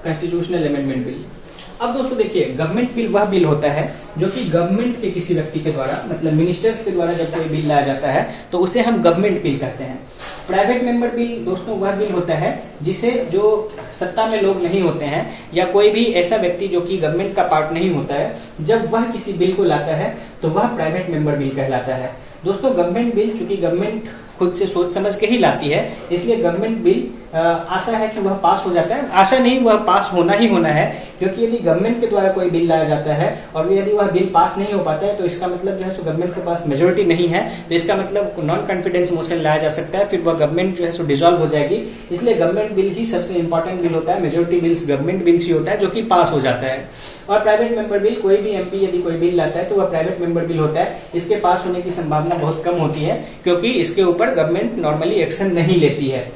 constitutional amendment bill. अब दोस्तों देखिए, गवर्नमेंट बिल वह बिल होता है जो कि गवर्नमेंट के किसी व्यक्ति के द्वारा, मतलब मिनिस्टर्स के द्वारा जब कोई बिल लाया जाता है तो उसे हम गवर्नमेंट बिल कहते हैं। प्राइवेट मेंबर बिल दोस्तों वह बिल होता है जिसे जो सत्ता में लोग नहीं होते हैं या कोई भी ऐसा व्यक्ति जो कि गवर्नमेंट का पार्ट नहीं होता है, जब वह किसी बिल को लाता है तो वह प्राइवेट मेंबर बिल कहलाता है। दोस्तों गवर्नमेंट बिल चूंकि गवर्नमेंट खुद से सोच समझ के ही लाती है, इसलिए गवर्नमेंट बिल आशा है कि वह पास हो जाता है। आशा नहीं, वह पास होना ही होना है, क्योंकि यदि गवर्नमेंट के द्वारा कोई बिल लाया जाता है और यदि वह बिल पास नहीं हो पाता है तो इसका मतलब जो है सो गवर्नमेंट के पास मेजोरिटी नहीं है, तो इसका मतलब नॉन कॉन्फिडेंस मोशन लाया जा सकता है, फिर वह गवर्नमेंट जो है सो डिसॉल्व हो जाएगी। इसलिए गवर्नमेंट बिल ही सबसे इंपॉर्टेंट बिल होता है, मेजोरिटी बिल्स गवर्नमेंट बिल्स ही होता है जो कि पास हो जाता है। और प्राइवेट मेंबर बिल, कोई भी एमपी यदि कोई बिल लाता है तो वह प्राइवेट मेंबर बिल होता है। इसके पास होने की संभावना बहुत कम होती है, क्योंकि इसके ऊपर गवर्नमेंट नॉर्मली एक्शन नहीं लेती है।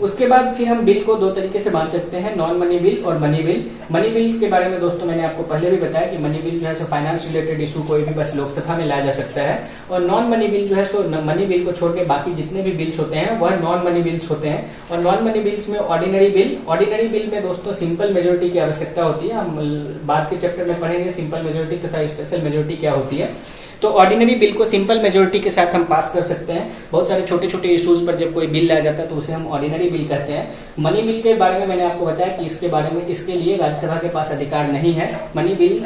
उसके बाद फिर हम बिल को दो तरीके से बांट सकते हैं, नॉन मनी बिल और मनी बिल। मनी बिल के बारे में दोस्तों मैंने आपको पहले भी बताया कि मनी बिल जो है सो फाइनेंस रिलेटेड इशू कोई भी बस लोकसभा में लाया जा सकता है, और नॉन मनी बिल जो है सो मनी बिल को छोड़ के बाकी जितने भी बिल्स होते हैं वह नॉन मनी बिल्स होते हैं। और नॉन मनी बिल्स में ऑर्डिनरी बिल में दोस्तों सिंपल मेजोरिटी की आवश्यकता होती है। हम बाद के चैप्टर में पढ़ेंगे सिंपल मेजोरिटी तथा स्पेशल मेजोरिटी क्या होती है। तो ऑर्डिनरी बिल को सिंपल मेजोरिटी के साथ हम पास कर सकते हैं। बहुत सारे छोटे छोटे इश्यूज पर जब कोई बिल लाया जाता है तो उसे हम ऑर्डिनरी बिल कहते हैं। मनी बिल के बारे में मैंने आपको बताया कि इसके बारे में, इसके लिए राज्यसभा के पास अधिकार नहीं है। मनी बिल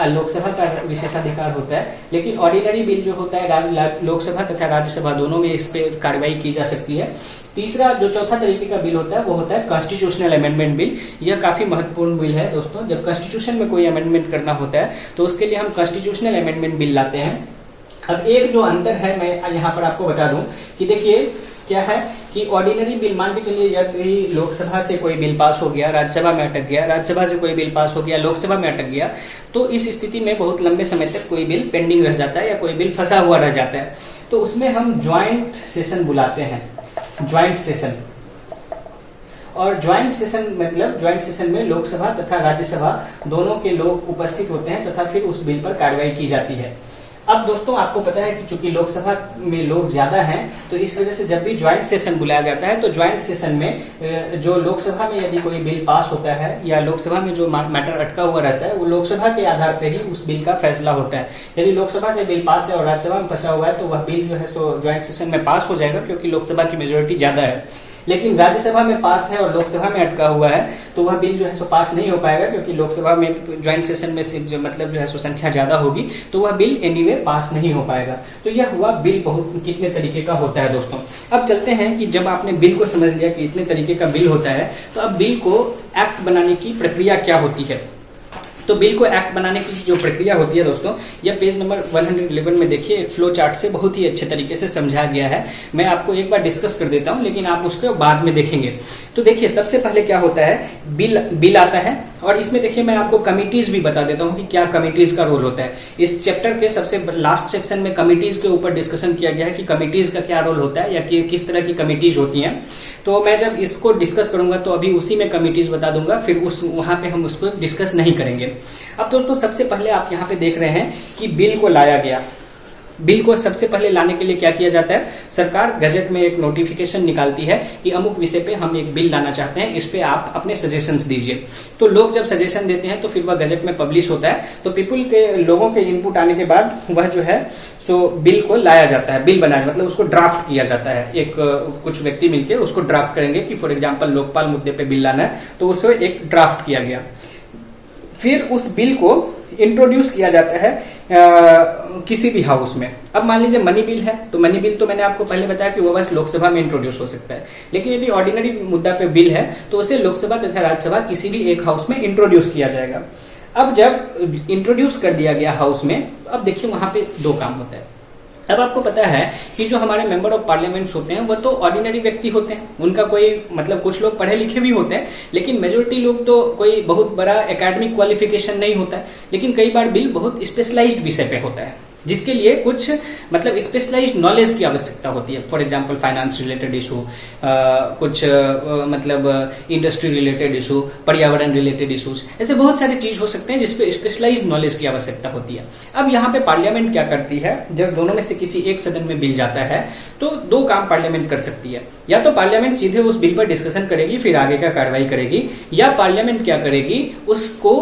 लोकसभा का विशेषाधिकार होता है, लेकिन ऑर्डिनरी बिल जो होता है लोकसभा तथा राज्यसभा दोनों में इस पे कार्रवाई की जा सकती है। तीसरा जो चौथा तरीके का बिल होता है वो होता है कॉन्स्टिट्यूशनल अमेंडमेंट बिल। यह काफी महत्वपूर्ण बिल है दोस्तों। जब कॉन्स्टिट्यूशन में कोई अमेंडमेंट करना होता है तो उसके लिए हम कॉन्स्टिट्यूशनल अमेंडमेंट बिल लाते हैं। अब एक जो अंतर है मैं यहाँ पर आपको बता दूं कि देखिए क्या है कि ऑर्डिनरी बिल, मान के चलिए यदि लोकसभा से कोई बिल पास हो गया, राज्यसभा में अटक गया, राज्यसभा से कोई बिल पास हो गया, लोकसभा में अटक गया, तो इस स्थिति में बहुत लंबे समय तक कोई बिल पेंडिंग रह जाता है या कोई बिल फंसा हुआ रह जाता है। तो उसमें हम ज्वाइंट सेशन बुलाते हैं, ज्वाइंट सेशन। और ज्वाइंट सेशन मतलब ज्वाइंट सेशन में लोकसभा तथा राज्यसभा दोनों के लोग उपस्थित होते हैं तथा फिर उस बिल पर कार्रवाई की जाती है। अब दोस्तों आपको पता है कि चूंकि लोकसभा में लोग ज्यादा हैं, तो इस वजह से जब भी ज्वाइंट सेशन बुलाया जाता है तो ज्वाइंट सेशन में जो लोकसभा में यदि कोई बिल पास होता है या लोकसभा में जो मैटर अटका हुआ रहता है वो लोकसभा के आधार पर ही उस बिल का फैसला होता है। यदि लोकसभा से बिल पास है और राज्यसभा में फंसा हुआ है तो वह बिल जो है तो ज्वाइंट सेशन में पास हो जाएगा, क्योंकि लोकसभा की मेजोरिटी ज्यादा है। लेकिन राज्यसभा में पास है और लोकसभा में अटका हुआ है तो वह बिल जो है सो पास नहीं हो पाएगा, क्योंकि लोकसभा में ज्वाइंट सेशन में जो मतलब जो है सो संख्या ज्यादा होगी, तो वह बिल एनीवे पास नहीं हो पाएगा। तो यह हुआ बिल बहुत कितने तरीके का होता है दोस्तों। अब चलते हैं कि जब आपने बिल को समझ लिया कि इतने तरीके का बिल होता है, तो अब बिल को एक्ट बनाने की प्रक्रिया क्या होती है। तो बिल को एक्ट बनाने की जो प्रक्रिया होती है दोस्तों, यह पेज नंबर 111 में देखिए फ्लो चार्ट से बहुत ही अच्छे तरीके से समझा गया है। मैं आपको एक बार डिस्कस कर देता हूं, लेकिन आप उसको बाद में देखेंगे। तो देखिए सबसे पहले क्या होता है, बिल आता है, और इसमें देखिए मैं आपको कमिटीज भी बता देता हूं कि क्या कमिटीज का रोल होता है। इस चैप्टर के सबसे लास्ट सेक्शन में कमिटीज के ऊपर डिस्कशन किया गया है कि कमिटीज का क्या रोल होता है या कि किस तरह की कमिटीज होती हैं। तो मैं जब इसको डिस्कस करूंगा तो अभी उसी में कमिटीज बता दूंगा, फिर वहां पे हम उसको डिस्कस नहीं करेंगे। अब दोस्तों सबसे पहले आप यहाँ पे देख रहे हैं कि बिल को लाया गया। बिल को सबसे पहले लाने के लिए क्या किया जाता है, सरकार गजट में एक नोटिफिकेशन निकालती है कि अमुक विषय पे हम एक बिल लाना चाहते हैं, इस पे आप अपने सजेशंस दीजिए। तो लोग जब सजेशन देते हैं तो फिर वह गजट में पब्लिश होता है। तो पीपुल के, लोगों के इनपुट आने के बाद वह जो है सो बिल को लाया जाता है, बिल बनाया मतलब उसको ड्राफ्ट किया जाता है। एक कुछ व्यक्ति मिलकर उसको ड्राफ्ट करेंगे कि फॉर एग्जाम्पल लोकपाल मुद्दे पे बिल लाना है, तो उसे एक ड्राफ्ट किया गया। फिर उस बिल को इंट्रोड्यूस किया जाता है किसी भी हाउस में। अब मान लीजिए मनी बिल है, तो मनी बिल तो मैंने आपको पहले बताया कि वो बस लोकसभा में इंट्रोड्यूस हो सकता है, लेकिन यदि ऑर्डिनरी मुद्दा पे बिल है तो उसे लोकसभा तथा राज्यसभा किसी भी एक हाउस में इंट्रोड्यूस किया जाएगा। अब जब इंट्रोड्यूस कर दिया गया हाउस में, अब देखिए वहां पे दो काम होता है। अब आपको पता है कि जो हमारे मेंबर ऑफ पार्लियामेंट्स होते हैं वो तो ऑर्डिनरी व्यक्ति होते हैं, उनका कोई मतलब कुछ लोग पढ़े लिखे भी होते हैं, लेकिन मेजोरिटी लोग तो कोई बहुत बड़ा एकेडमिक क्वालिफिकेशन नहीं होता है। लेकिन कई बार बिल बहुत स्पेशलाइज्ड विषय पे होता है, जिसके लिए कुछ मतलब स्पेशलाइज्ड नॉलेज की आवश्यकता होती है। For example finance related issue, कुछ मतलब इंडस्ट्री रिलेटेड इशू, पर्यावरण रिलेटेड इशूज, ऐसे बहुत सारे चीज हो सकते हैं जिसपे स्पेशलाइज्ड नॉलेज की आवश्यकता होती है। अब यहाँ पे पार्लियामेंट क्या करती है, जब दोनों में से किसी एक सदन में बिल जाता है तो दो काम पार्लियामेंट कर सकती है। या तो पार्लियामेंट सीधे उस बिल पर डिस्कशन करेगी, फिर आगे का कार्रवाई करेगी, या पार्लियामेंट क्या करेगी, उसको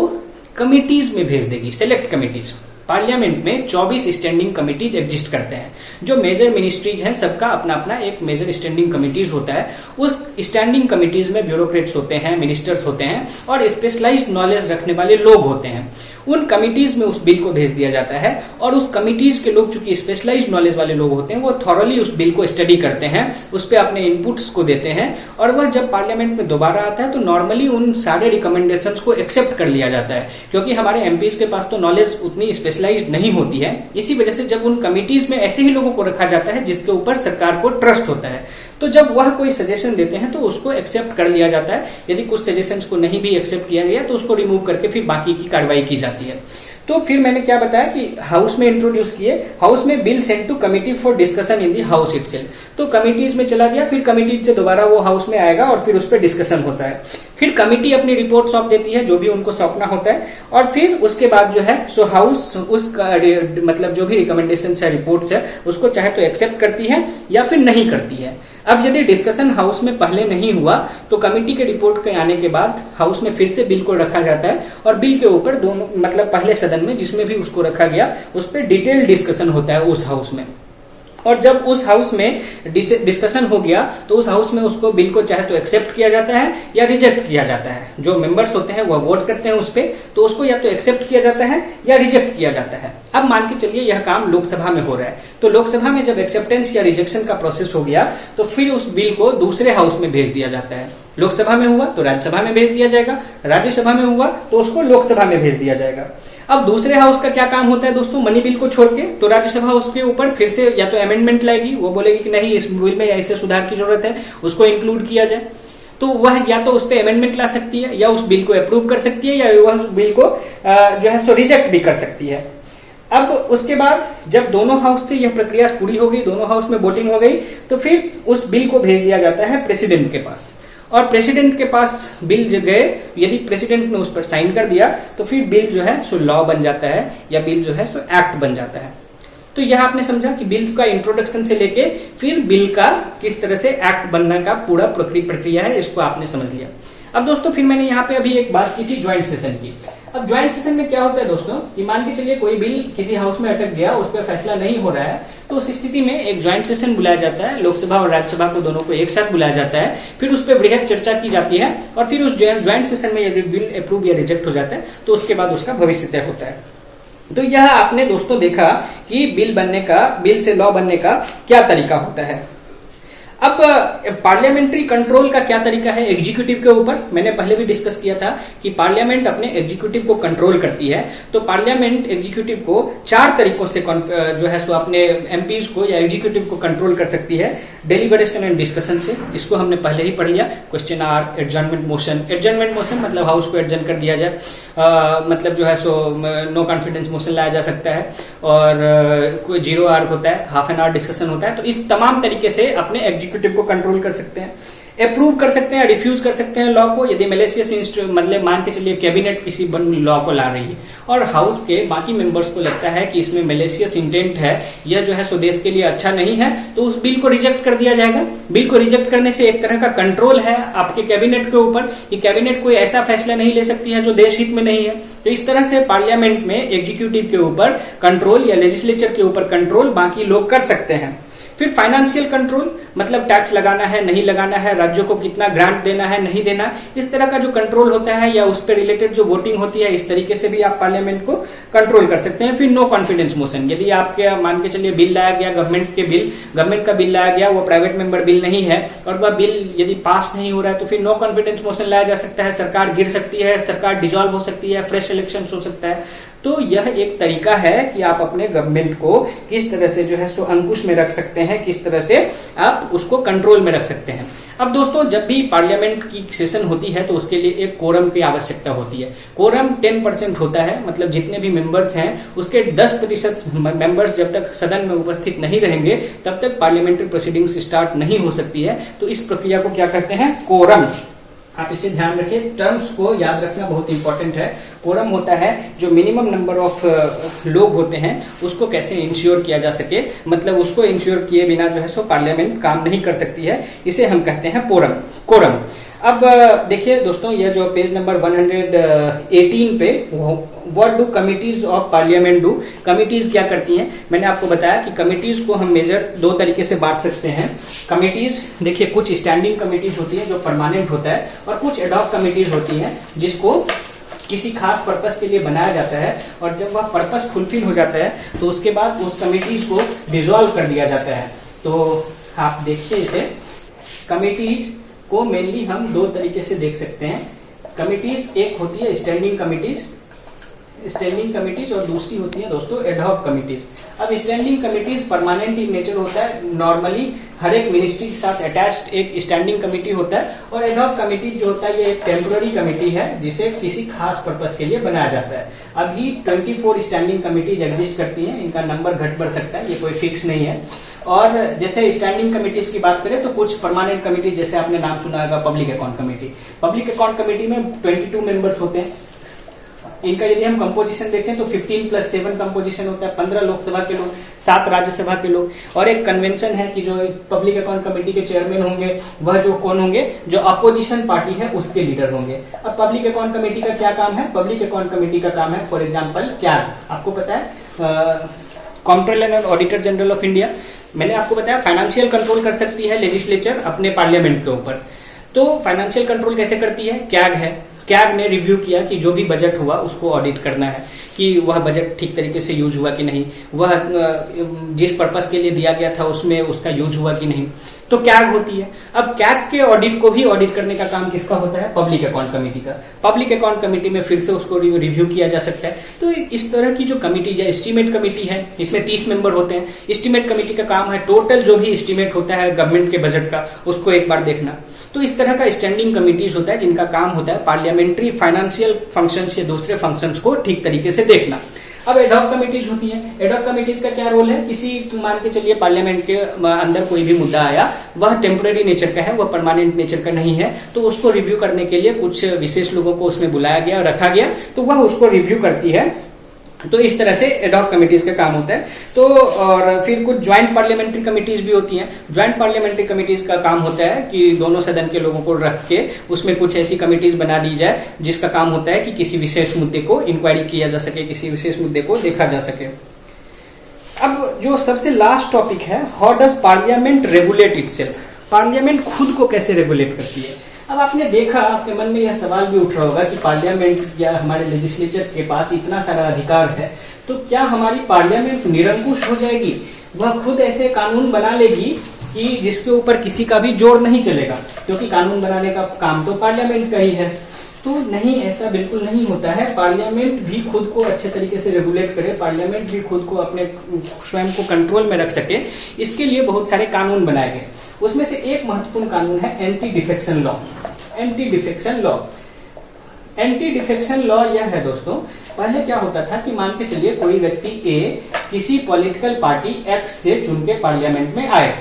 कमिटीज में भेज देगी, सेलेक्ट कमिटीज। पार्लियामेंट में 24 स्टैंडिंग कमिटीज एग्जिस्ट करते हैं। जो मेजर मिनिस्ट्रीज हैं सबका अपना अपना एक मेजर स्टैंडिंग कमिटीज होता है। उस स्टैंडिंग कमिटीज में ब्यूरोक्रेट्स होते हैं, मिनिस्टर्स होते हैं और स्पेशलाइज्ड नॉलेज रखने वाले लोग होते हैं। उन कमिटीज में उस बिल को भेज दिया जाता है और उस कमिटीज के लोग चूंकि स्पेशलाइज्ड नॉलेज वाले लोग होते हैं, वो थॉरली उस बिल को स्टडी करते हैं, उस पर अपने इनपुट्स को देते हैं और वह जब पार्लियामेंट में दोबारा आता है तो नॉर्मली उन सारे रिकमेंडेशंस को एक्सेप्ट कर लिया जाता है, क्योंकि हमारे एमपीज के पास तो नॉलेज उतनी स्पेशलाइज्ड नहीं होती है। इसी वजह से जब उन कमिटीज में ऐसे ही लोगों को रखा जाता है जिसके ऊपर सरकार को ट्रस्ट होता है, तो जब वह कोई सजेशन देते हैं तो उसको एक्सेप्ट कर लिया जाता है। यदि कुछ सजेशंस को नहीं भी एक्सेप्ट किया गया तो उसको रिमूव करके फिर बाकी की कार्रवाई की जाती है। तो फिर मैंने क्या बताया कि हाउस में इंट्रोड्यूस किए, हाउस में bill send to committee for discussion in the house itself. तो कमिटीज में चला गया, फिर कमिटीज से दोबारा वो हाउस में आएगा और फिर उस पर डिस्कशन होता है। फिर कमिटी अपनी रिपोर्ट सौंप देती है, जो भी उनको सौंपना होता है, और फिर उसके बाद जो है सो हाउस उस मतलब जो भी रिकमेंडेशन है, रिपोर्ट्स है, उसको चाहे तो एक्सेप्ट करती है या फिर नहीं करती है। अब यदि डिस्कशन हाउस में पहले नहीं हुआ तो कमिटी के रिपोर्ट के आने के बाद हाउस में फिर से बिल को रखा जाता है और बिल के ऊपर दोनों मतलब पहले सदन में जिसमें भी उसको रखा गया उस पर डिटेल डिस्कशन होता है उस हाउस में। और जब उस हाउस में डिस्कशन हो गया तो उस हाउस में उसको बिल को चाहे तो एक्सेप्ट किया जाता है या रिजेक्ट किया जाता है। जो मेंबर्स होते हैं वह वोट करते हैं उस पे, तो उसको या तो एक्सेप्ट किया जाता है या रिजेक्ट किया जाता है। अब मान के चलिए यह काम लोकसभा में हो रहा है, तो लोकसभा में जब एक्सेप्टेंस या रिजेक्शन का प्रोसेस हो गया तो फिर उस बिल को दूसरे हाउस में भेज दिया जाता है। लोकसभा में हुआ तो राज्यसभा में भेज दिया जाएगा, राज्यसभा में हुआ तो उसको लोकसभा में भेज दिया जाएगा। अब दूसरे हाउस का क्या काम होता है दोस्तों, मनी बिल को छोड़ के, तो राज्यसभा उसके ऊपर फिर से या तो अमेंडमेंट लाएगी, वो बोलेगी कि नहीं इस बिल में ऐसे सुधार की जरूरत है, उसको इंक्लूड किया जाए। तो वह या तो उस पर अमेंडमेंट ला सकती है या उस बिल को अप्रूव कर सकती है या वह उस बिल को जो है सो रिजेक्ट भी कर सकती है। अब उसके बाद जब दोनों हाउस से यह प्रक्रिया पूरी हो गई, दोनों हाउस में वोटिंग हो गई, तो फिर उस बिल को भेज दिया जाता है प्रेसिडेंट के पास। और प्रेसिडेंट के पास बिल जब गए, यदि प्रेसिडेंट ने उस पर साइन कर दिया तो फिर बिल जो है सो लॉ बन जाता है या बिल जो है सो एक्ट बन जाता है। तो यह आपने समझा कि बिल का इंट्रोडक्शन से लेके फिर बिल का किस तरह से एक्ट बनने का पूरा प्रक्रिया है, इसको आपने समझ लिया। अब दोस्तों फिर मैंने यहाँ पे अभी एक बात की थी ज्वाइंट सेशन की। अब ज्वाइंट सेशन में क्या होता है दोस्तों कि मान के चलिए कोई बिल किसी हाउस में अटक गया, उस पर फैसला नहीं हो रहा है, तो उस स्थिति में एक ज्वाइंट सेशन बुलाया जाता है। लोकसभा और राज्यसभा को दोनों को एक साथ बुलाया जाता है, फिर उस पर वृहद चर्चा की जाती है और फिर उस ज्वाइंट सेशन में यदि बिल अप्रूव या रिजेक्ट हो जाता है तो उसके बाद उसका भविष्य तय होता है। तो यह आपने दोस्तों देखा कि बिल से लॉ बनने का क्या तरीका होता है। अब पार्लियामेंट्री कंट्रोल का क्या तरीका है एग्जीक्यूटिव के ऊपर, मैंने पहले भी डिस्कस किया था कि पार्लियामेंट अपने एग्जीक्यूटिव को कंट्रोल करती है। तो पार्लियामेंट एग्जीक्यूटिव को 4 तरीकों से जो है सो अपने एमपीज को या एग्जीक्यूटिव को कंट्रोल कर सकती है। डेलिबरेशन एंड डिस्कशन से, इसको हमने पहले ही पढ़ लिया। Question hour, adjournment motion. Adjournment motion मतलब हाउस को एडजर्न कर दिया जाए, मतलब जो है सो नो कॉन्फिडेंस मोशन लाया जा सकता है, और कोई 0 आवर होता है, हाफ एन आवर डिस्कशन होता है। तो इस तमाम तरीके से अपने एग्जीक्यूटिव को कंट्रोल कर सकते हैं। अप्रूव कर सकते हैं, रिफ्यूज कर सकते हैं लॉ को, यदि मैलिशियस मतलब मान के चलिए कैबिनेट किसी लॉ को ला रही है और हाउस के बाकी मेंबर्स को लगता है कि इसमें मैलिशियस इंटेंट है, यह जो है सो देश के लिए अच्छा नहीं है, तो उस बिल को रिजेक्ट कर दिया जाएगा। बिल को रिजेक्ट करने से एक तरह का कंट्रोल है आपके कैबिनेट के ऊपर कि कैबिनेट कोई ऐसा फैसला नहीं ले सकती है जो देश हित में नहीं है। तो इस तरह से पार्लियामेंट में एग्जीक्यूटिव के ऊपर कंट्रोल या लेजिस्लेचर के ऊपर कंट्रोल बाकी लोग कर सकते हैं। फिर फाइनेंशियल कंट्रोल, मतलब टैक्स लगाना है नहीं लगाना है, राज्यों को कितना ग्रांट देना है नहीं देना, इस तरह का जो कंट्रोल होता है या उस पर रिलेटेड जो वोटिंग होती है, इस तरीके से भी आप पार्लियामेंट को कंट्रोल कर सकते हैं। फिर नो कॉन्फिडेंस मोशन, यदि आपके मान के चलिए बिल लाया गया, गवर्नमेंट का बिल लाया गया, वो प्राइवेट मेंबर बिल नहीं है और वह बिल यदि पास नहीं हो रहा है तो फिर नो कॉन्फिडेंस मोशन लाया जा सकता है। सरकार गिर सकती है, सरकार डिसॉल्व हो सकती है, फ्रेश इलेक्शन हो सकता है। तो यह एक तरीका है कि आप अपने गवर्नमेंट को किस तरह से जो है सो अंकुश में रख सकते हैं, किस तरह से आप उसको कंट्रोल में रख सकते हैं। अब दोस्तों जब भी पार्लियामेंट की सेशन होती है तो उसके लिए एक कोरम की आवश्यकता होती है। कोरम 10% होता है, मतलब जितने भी मेंबर्स हैं उसके 10% मेंबर्स जब तक सदन में उपस्थित नहीं रहेंगे तब तक पार्लियामेंट्री प्रोसीडिंग्स स्टार्ट नहीं हो सकती है। तो इस प्रक्रिया को क्या कहते हैं? कोरम। आप इसे ध्यान रखिए, टर्म्स को याद रखना बहुत इंपॉर्टेंट है। कोरम होता है जो मिनिमम नंबर ऑफ लोग होते हैं उसको कैसे इंश्योर किया जा सके, मतलब उसको इंश्योर किए बिना जो है सो पार्लियामेंट काम नहीं कर सकती है, इसे हम कहते हैं कोरम। अब देखिए दोस्तों, यह जो पेज नंबर 118 पे what do committees of parliament do, committees क्या करती हैं? मैंने आपको बताया कि कमिटीज को हम मेजर दो तरीके से बांट सकते हैं। कमिटीज देखिए, कुछ स्टैंडिंग कमिटीज होती है जो परमानेंट होता है, और कुछ एडॉक कमिटीज होती हैं जिसको किसी खास पर्पस के लिए बनाया जाता है, और जब वह पर्पस फुलफिल हो जाता है तो उसके बाद उस कमिटीज को डिसॉल्व कर दिया जाता है। तो आप देखिए इसे, कमिटीज को मेनली हम दो तरीके से देख सकते हैं। कमिटीज एक होती है स्टैंडिंग कमिटीज और दूसरी होती है दोस्तों एडहॉक कमिटीज। अब standing committees permanent in nature होता है, नॉर्मली हर एक मिनिस्ट्री के साथ अटैच्ड एक स्टैंडिंग कमिटी होता है, और एडहॉक कमिटी जो होता है ये एक टेम्पोररी कमिटी है जिसे किसी खास पर्पस के लिए बनाया जाता है। अभी 24 स्टैंडिंग कमिटीज एग्जिस्ट करती हैं, इनका नंबर घट बढ़ सकता है, ये कोई फिक्स नहीं है। और जैसे स्टैंडिंग कमिटीज की बात करें तो कुछ परमानेंट कमिटी, जैसे आपने नाम सुना होगा public account committee. Public account committee में 22 मेंबर्स होते हैं। इनका यदि हम कंपोजिशन देखें तो 15+7 कंपोजिशन होता है, 15 लोकसभा के लोग, 7 राज्यसभा के लोग, और एक कन्वेंशन है कि जो पब्लिक अकाउंट कमेटी के चेयरमैन होंगे वह जो कौन होंगे, जो अपोजिशन पार्टी है उसके लीडर होंगे। अब पब्लिक अकाउंट कमेटी का क्या काम है? पब्लिक अकाउंट कमेटी का काम है फॉर एग्जाम्पल क्या, आपको पता है controller and auditor general of India, मैंने आपको बताया फाइनेंशियल कंट्रोल कर सकती है लेजिस्लेचर अपने पार्लियामेंट के ऊपर। तो फाइनेंशियल कंट्रोल कैसे करती है? कैग है, कैग ने रिव्यू किया कि जो भी बजट हुआ उसको ऑडिट करना है कि वह बजट ठीक तरीके से यूज हुआ कि नहीं, वह जिस पर्पस के लिए दिया गया था उसमें उसका यूज हुआ कि नहीं, तो कैग होती है। अब कैग के ऑडिट को भी ऑडिट करने का काम किसका होता है? पब्लिक अकाउंट कमेटी का। पब्लिक अकाउंट कमेटी में फिर से उसको रिव्यू किया जा सकता है। तो इस तरह की जो कमेटी है, एस्टीमेट कमेटी है, इसमें 30 मेंबर होते हैं। एस्टीमेट कमेटी का काम है टोटल जो भी एस्टीमेट होता है गवर्नमेंट के बजट का उसको एक बार देखना। तो इस तरह का स्टैंडिंग कमिटीज होता है जिनका काम होता है पार्लियामेंट्री फाइनेंशियल फंक्शंस या दूसरे फंक्शंस को ठीक तरीके से देखना। अब एडॉक कमिटीज होती है। एडॉक कमिटीज का क्या रोल है? किसी मान के चलिए पार्लियामेंट के अंदर कोई भी मुद्दा आया, वह टेम्पररी नेचर का है, वह परमानेंट नेचर का नहीं है, तो उसको रिव्यू करने के लिए कुछ विशेष लोगों को उसमें बुलाया गया, रखा गया, तो वह उसको रिव्यू करती है। तो इस तरह से एडॉक कमिटीज का काम होता है। तो और फिर कुछ ज्वाइंट पार्लियामेंट्री कमिटीज भी होती हैं। ज्वाइंट पार्लियामेंट्री कमिटीज का काम होता है कि दोनों सदन के लोगों को रख के उसमें कुछ ऐसी कमिटीज बना दी जाए जिसका काम होता है कि किसी विशेष मुद्दे को इंक्वायरी किया जा सके, किसी विशेष मुद्दे को देखा जा सके। अब जो सबसे लास्ट टॉपिक है, how does parliament regulate itself, parliament खुद को कैसे रेगुलेट करती है। अब आपने देखा, आपके मन में यह सवाल भी उठ रहा होगा कि पार्लियामेंट या हमारे लेजिस्लेचर के पास इतना सारा अधिकार है, तो क्या हमारी पार्लियामेंट निरंकुश हो जाएगी, वह खुद ऐसे कानून बना लेगी कि जिसके ऊपर किसी का भी जोर नहीं चलेगा, क्योंकि कानून बनाने का काम तो पार्लियामेंट का ही है। तो नहीं, ऐसा बिल्कुल नहीं होता है। पार्लियामेंट भी खुद को अच्छे तरीके से रेगुलेट करे, पार्लियामेंट भी खुद को अपने स्वयं को कंट्रोल में रख सके, इसके लिए बहुत सारे कानून बनाए गए। उसमें से एक महत्वपूर्ण कानून है anti defection law. Anti defection law, anti defection law यह है दोस्तों, पहले क्या होता था कि मान के चलिए कोई व्यक्ति ए किसी पॉलिटिकल पार्टी एक्स से चुन के पार्लियामेंट में आए,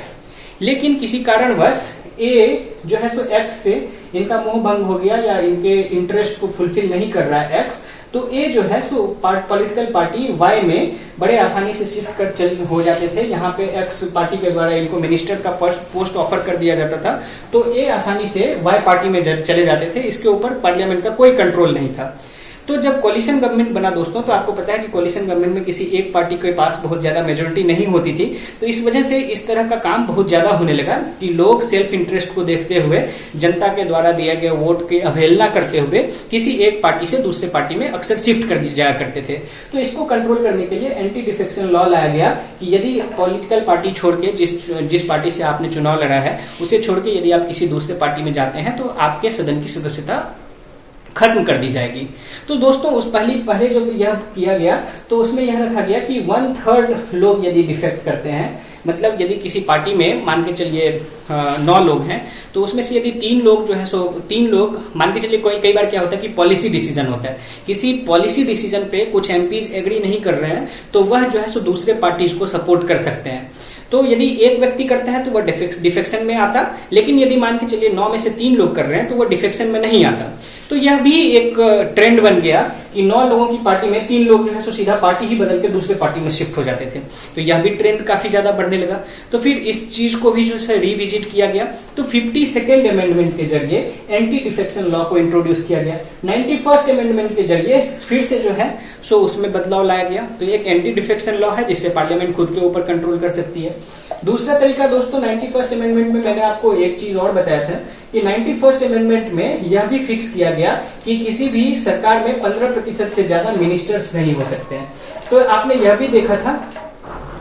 लेकिन किसी कारणवश ए जो है सो एक्स से इनका मोह भंग हो गया या इनके इंटरेस्ट को फुलफिल नहीं कर रहा है एक्स, तो ए जो है सो पॉलिटिकल पार्टी वाई में बड़े आसानी से शिफ्ट कर हो जाते थे। यहाँ पे एक्स पार्टी के द्वारा इनको मिनिस्टर का पोस्ट ऑफर कर दिया जाता था, तो ए आसानी से वाई पार्टी में चले जाते थे। इसके ऊपर पार्लियामेंट का कोई कंट्रोल नहीं था। तो जब कोलिशन गवर्नमेंट बना दोस्तों, तो आपको पता है कि कोलिशन गवर्नमेंट में किसी एक पार्टी के पास बहुत ज्यादा मेजोरिटी नहीं होती थी, तो इस वजह से इस तरह का काम बहुत ज्यादा होने लगा कि लोग सेल्फ इंटरेस्ट को देखते हुए, जनता के द्वारा दिया गया वोट की अवहेलना करते हुए किसी एक पार्टी से दूसरे पार्टी में अक्सर शिफ्ट कर जाया करते थे। तो इसको कंट्रोल करने के लिए एंटी डिफेक्शन लॉ लाया गया कि यदि पॉलिटिकल पार्टी छोड़ के जिस पार्टी से आपने चुनाव लड़ा है उसे छोड़ के यदि आप किसी दूसरे पार्टी में जाते हैं तो आपके सदन की सदस्यता खत्म कर दी जाएगी। तो दोस्तों उस पहले जब यह किया गया तो उसमें यह रखा गया कि 1/3 लोग यदि डिफेक्ट करते हैं मतलब यदि किसी पार्टी में मान के चलिए 9 लोग हैं, तो उसमें से यदि 3 लोग जो है सो 3 लोग मान के चलिए, कई बार क्या होता है कि पॉलिसी डिसीजन होता है, किसी पॉलिसी डिसीजन पे कुछ एमपीज एग्री नहीं कर रहे हैं, तो वह जो है सो दूसरे पार्टीज को सपोर्ट कर सकते हैं। तो यदि एक व्यक्ति करता है तो वह डिफेक्शन में आता, लेकिन यदि मान के चलिए 9 में से 3 लोग कर रहे हैं तो वह डिफेक्शन में नहीं आता। तो यह भी एक ट्रेंड बन गया कि 9 लोगों की पार्टी में 3 लोग जो है सो सीधा पार्टी ही बदल के दूसरे पार्टी में शिफ्ट हो जाते थे। तो यह भी ट्रेंड काफी ज्यादा बढ़ने लगा। तो फिर इस चीज को भी जो है रिविजिट किया गया। तो 52nd अमेंडमेंट के जरिए एंटी डिफेक्शन लॉ को इंट्रोड्यूस किया गया। 91st अमेंडमेंट के जरिए फिर से जो है सो उसमें बदलाव लाया गया। तो एक एंटी डिफेक्शन लॉ है जिससे पार्लियामेंट खुद के ऊपर कंट्रोल कर सकती है। दूसरा तरीका दोस्तों, 91st अमेंडमेंट में मैंने आपको एक चीज और बताया था कि 91st अमेंडमेंट में यह भी फिक्स किया गया कि किसी भी सरकार में 15% से ज्यादा मिनिस्टर्स नहीं हो सकते हैं। तो आपने यह भी देखा था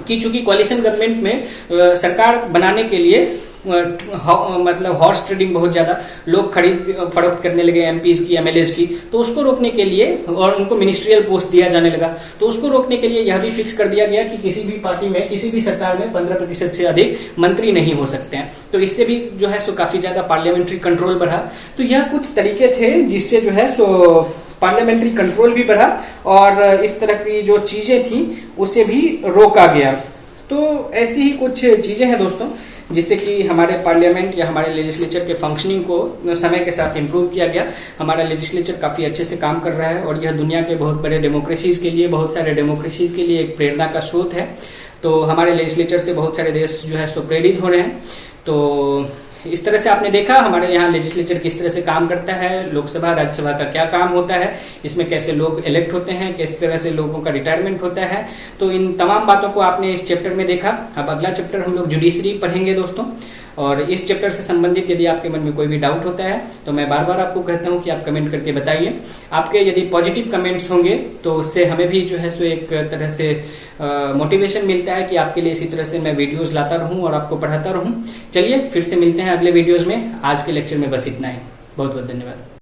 कि चूंकि कोalition गवर्नमेंट में सरकार बनाने के लिए मतलब हॉर्स ट्रेडिंग बहुत ज्यादा लोग खरीद फरोख्त करने लगे एमपीज की, एमएलएज की, तो उसको रोकने के लिए और उनको मिनिस्ट्रियल पोस्ट दिया जाने लगा, तो उसको रोकने के लिए यह भी फिक्स कर दिया गया कि किसी भी पार्टी में, किसी भी सरकार में 15% से अधिक मंत्री नहीं हो सकते हैं। तो इससे भी जो है सो काफी ज्यादा पार्लियामेंट्री कंट्रोल बढ़ा। तो यह कुछ तरीके थे जिससे जो है सो पार्लियामेंट्री कंट्रोल भी बढ़ा और इस तरह की जो चीजें थी उसे भी रोका गया। तो ऐसी ही कुछ चीजें हैं दोस्तों जिससे कि हमारे पार्लियामेंट या हमारे लेजिस्लेचर के फंक्शनिंग को समय के साथ इम्प्रूव किया गया। हमारा लेजिस्लेचर काफी अच्छे से काम कर रहा है और यह दुनिया के बहुत बड़े डेमोक्रेसीज के लिए, बहुत सारे डेमोक्रेसीज के लिए एक प्रेरणा का स्रोत है। तो हमारे लेजिस्लेचर से बहुत सारे देश जो है सो प्रेरित हो रहे हैं। तो इस तरह से आपने देखा हमारे यहाँ लेजिस्लेचर किस तरह से काम करता है, लोकसभा राज्यसभा का क्या काम होता है, इसमें कैसे लोग इलेक्ट होते हैं, किस तरह से लोगों का रिटायरमेंट होता है। तो इन तमाम बातों को आपने इस चैप्टर में देखा। अब अगला चैप्टर हम लोग जुडिशरी पढ़ेंगे दोस्तों, और इस चैप्टर से संबंधित यदि आपके मन में कोई भी डाउट होता है तो मैं बार बार आपको कहता हूं कि आप कमेंट करके बताइए। आपके यदि पॉजिटिव कमेंट्स होंगे तो उससे हमें भी जो है सो एक तरह से मोटिवेशन मिलता है कि आपके लिए इसी तरह से मैं वीडियोस लाता रहूं और आपको पढ़ाता रहूं। चलिए फिर से मिलते हैं अगले वीडियोस में। आज के लेक्चर में बस इतना ही। बहुत बहुत धन्यवाद।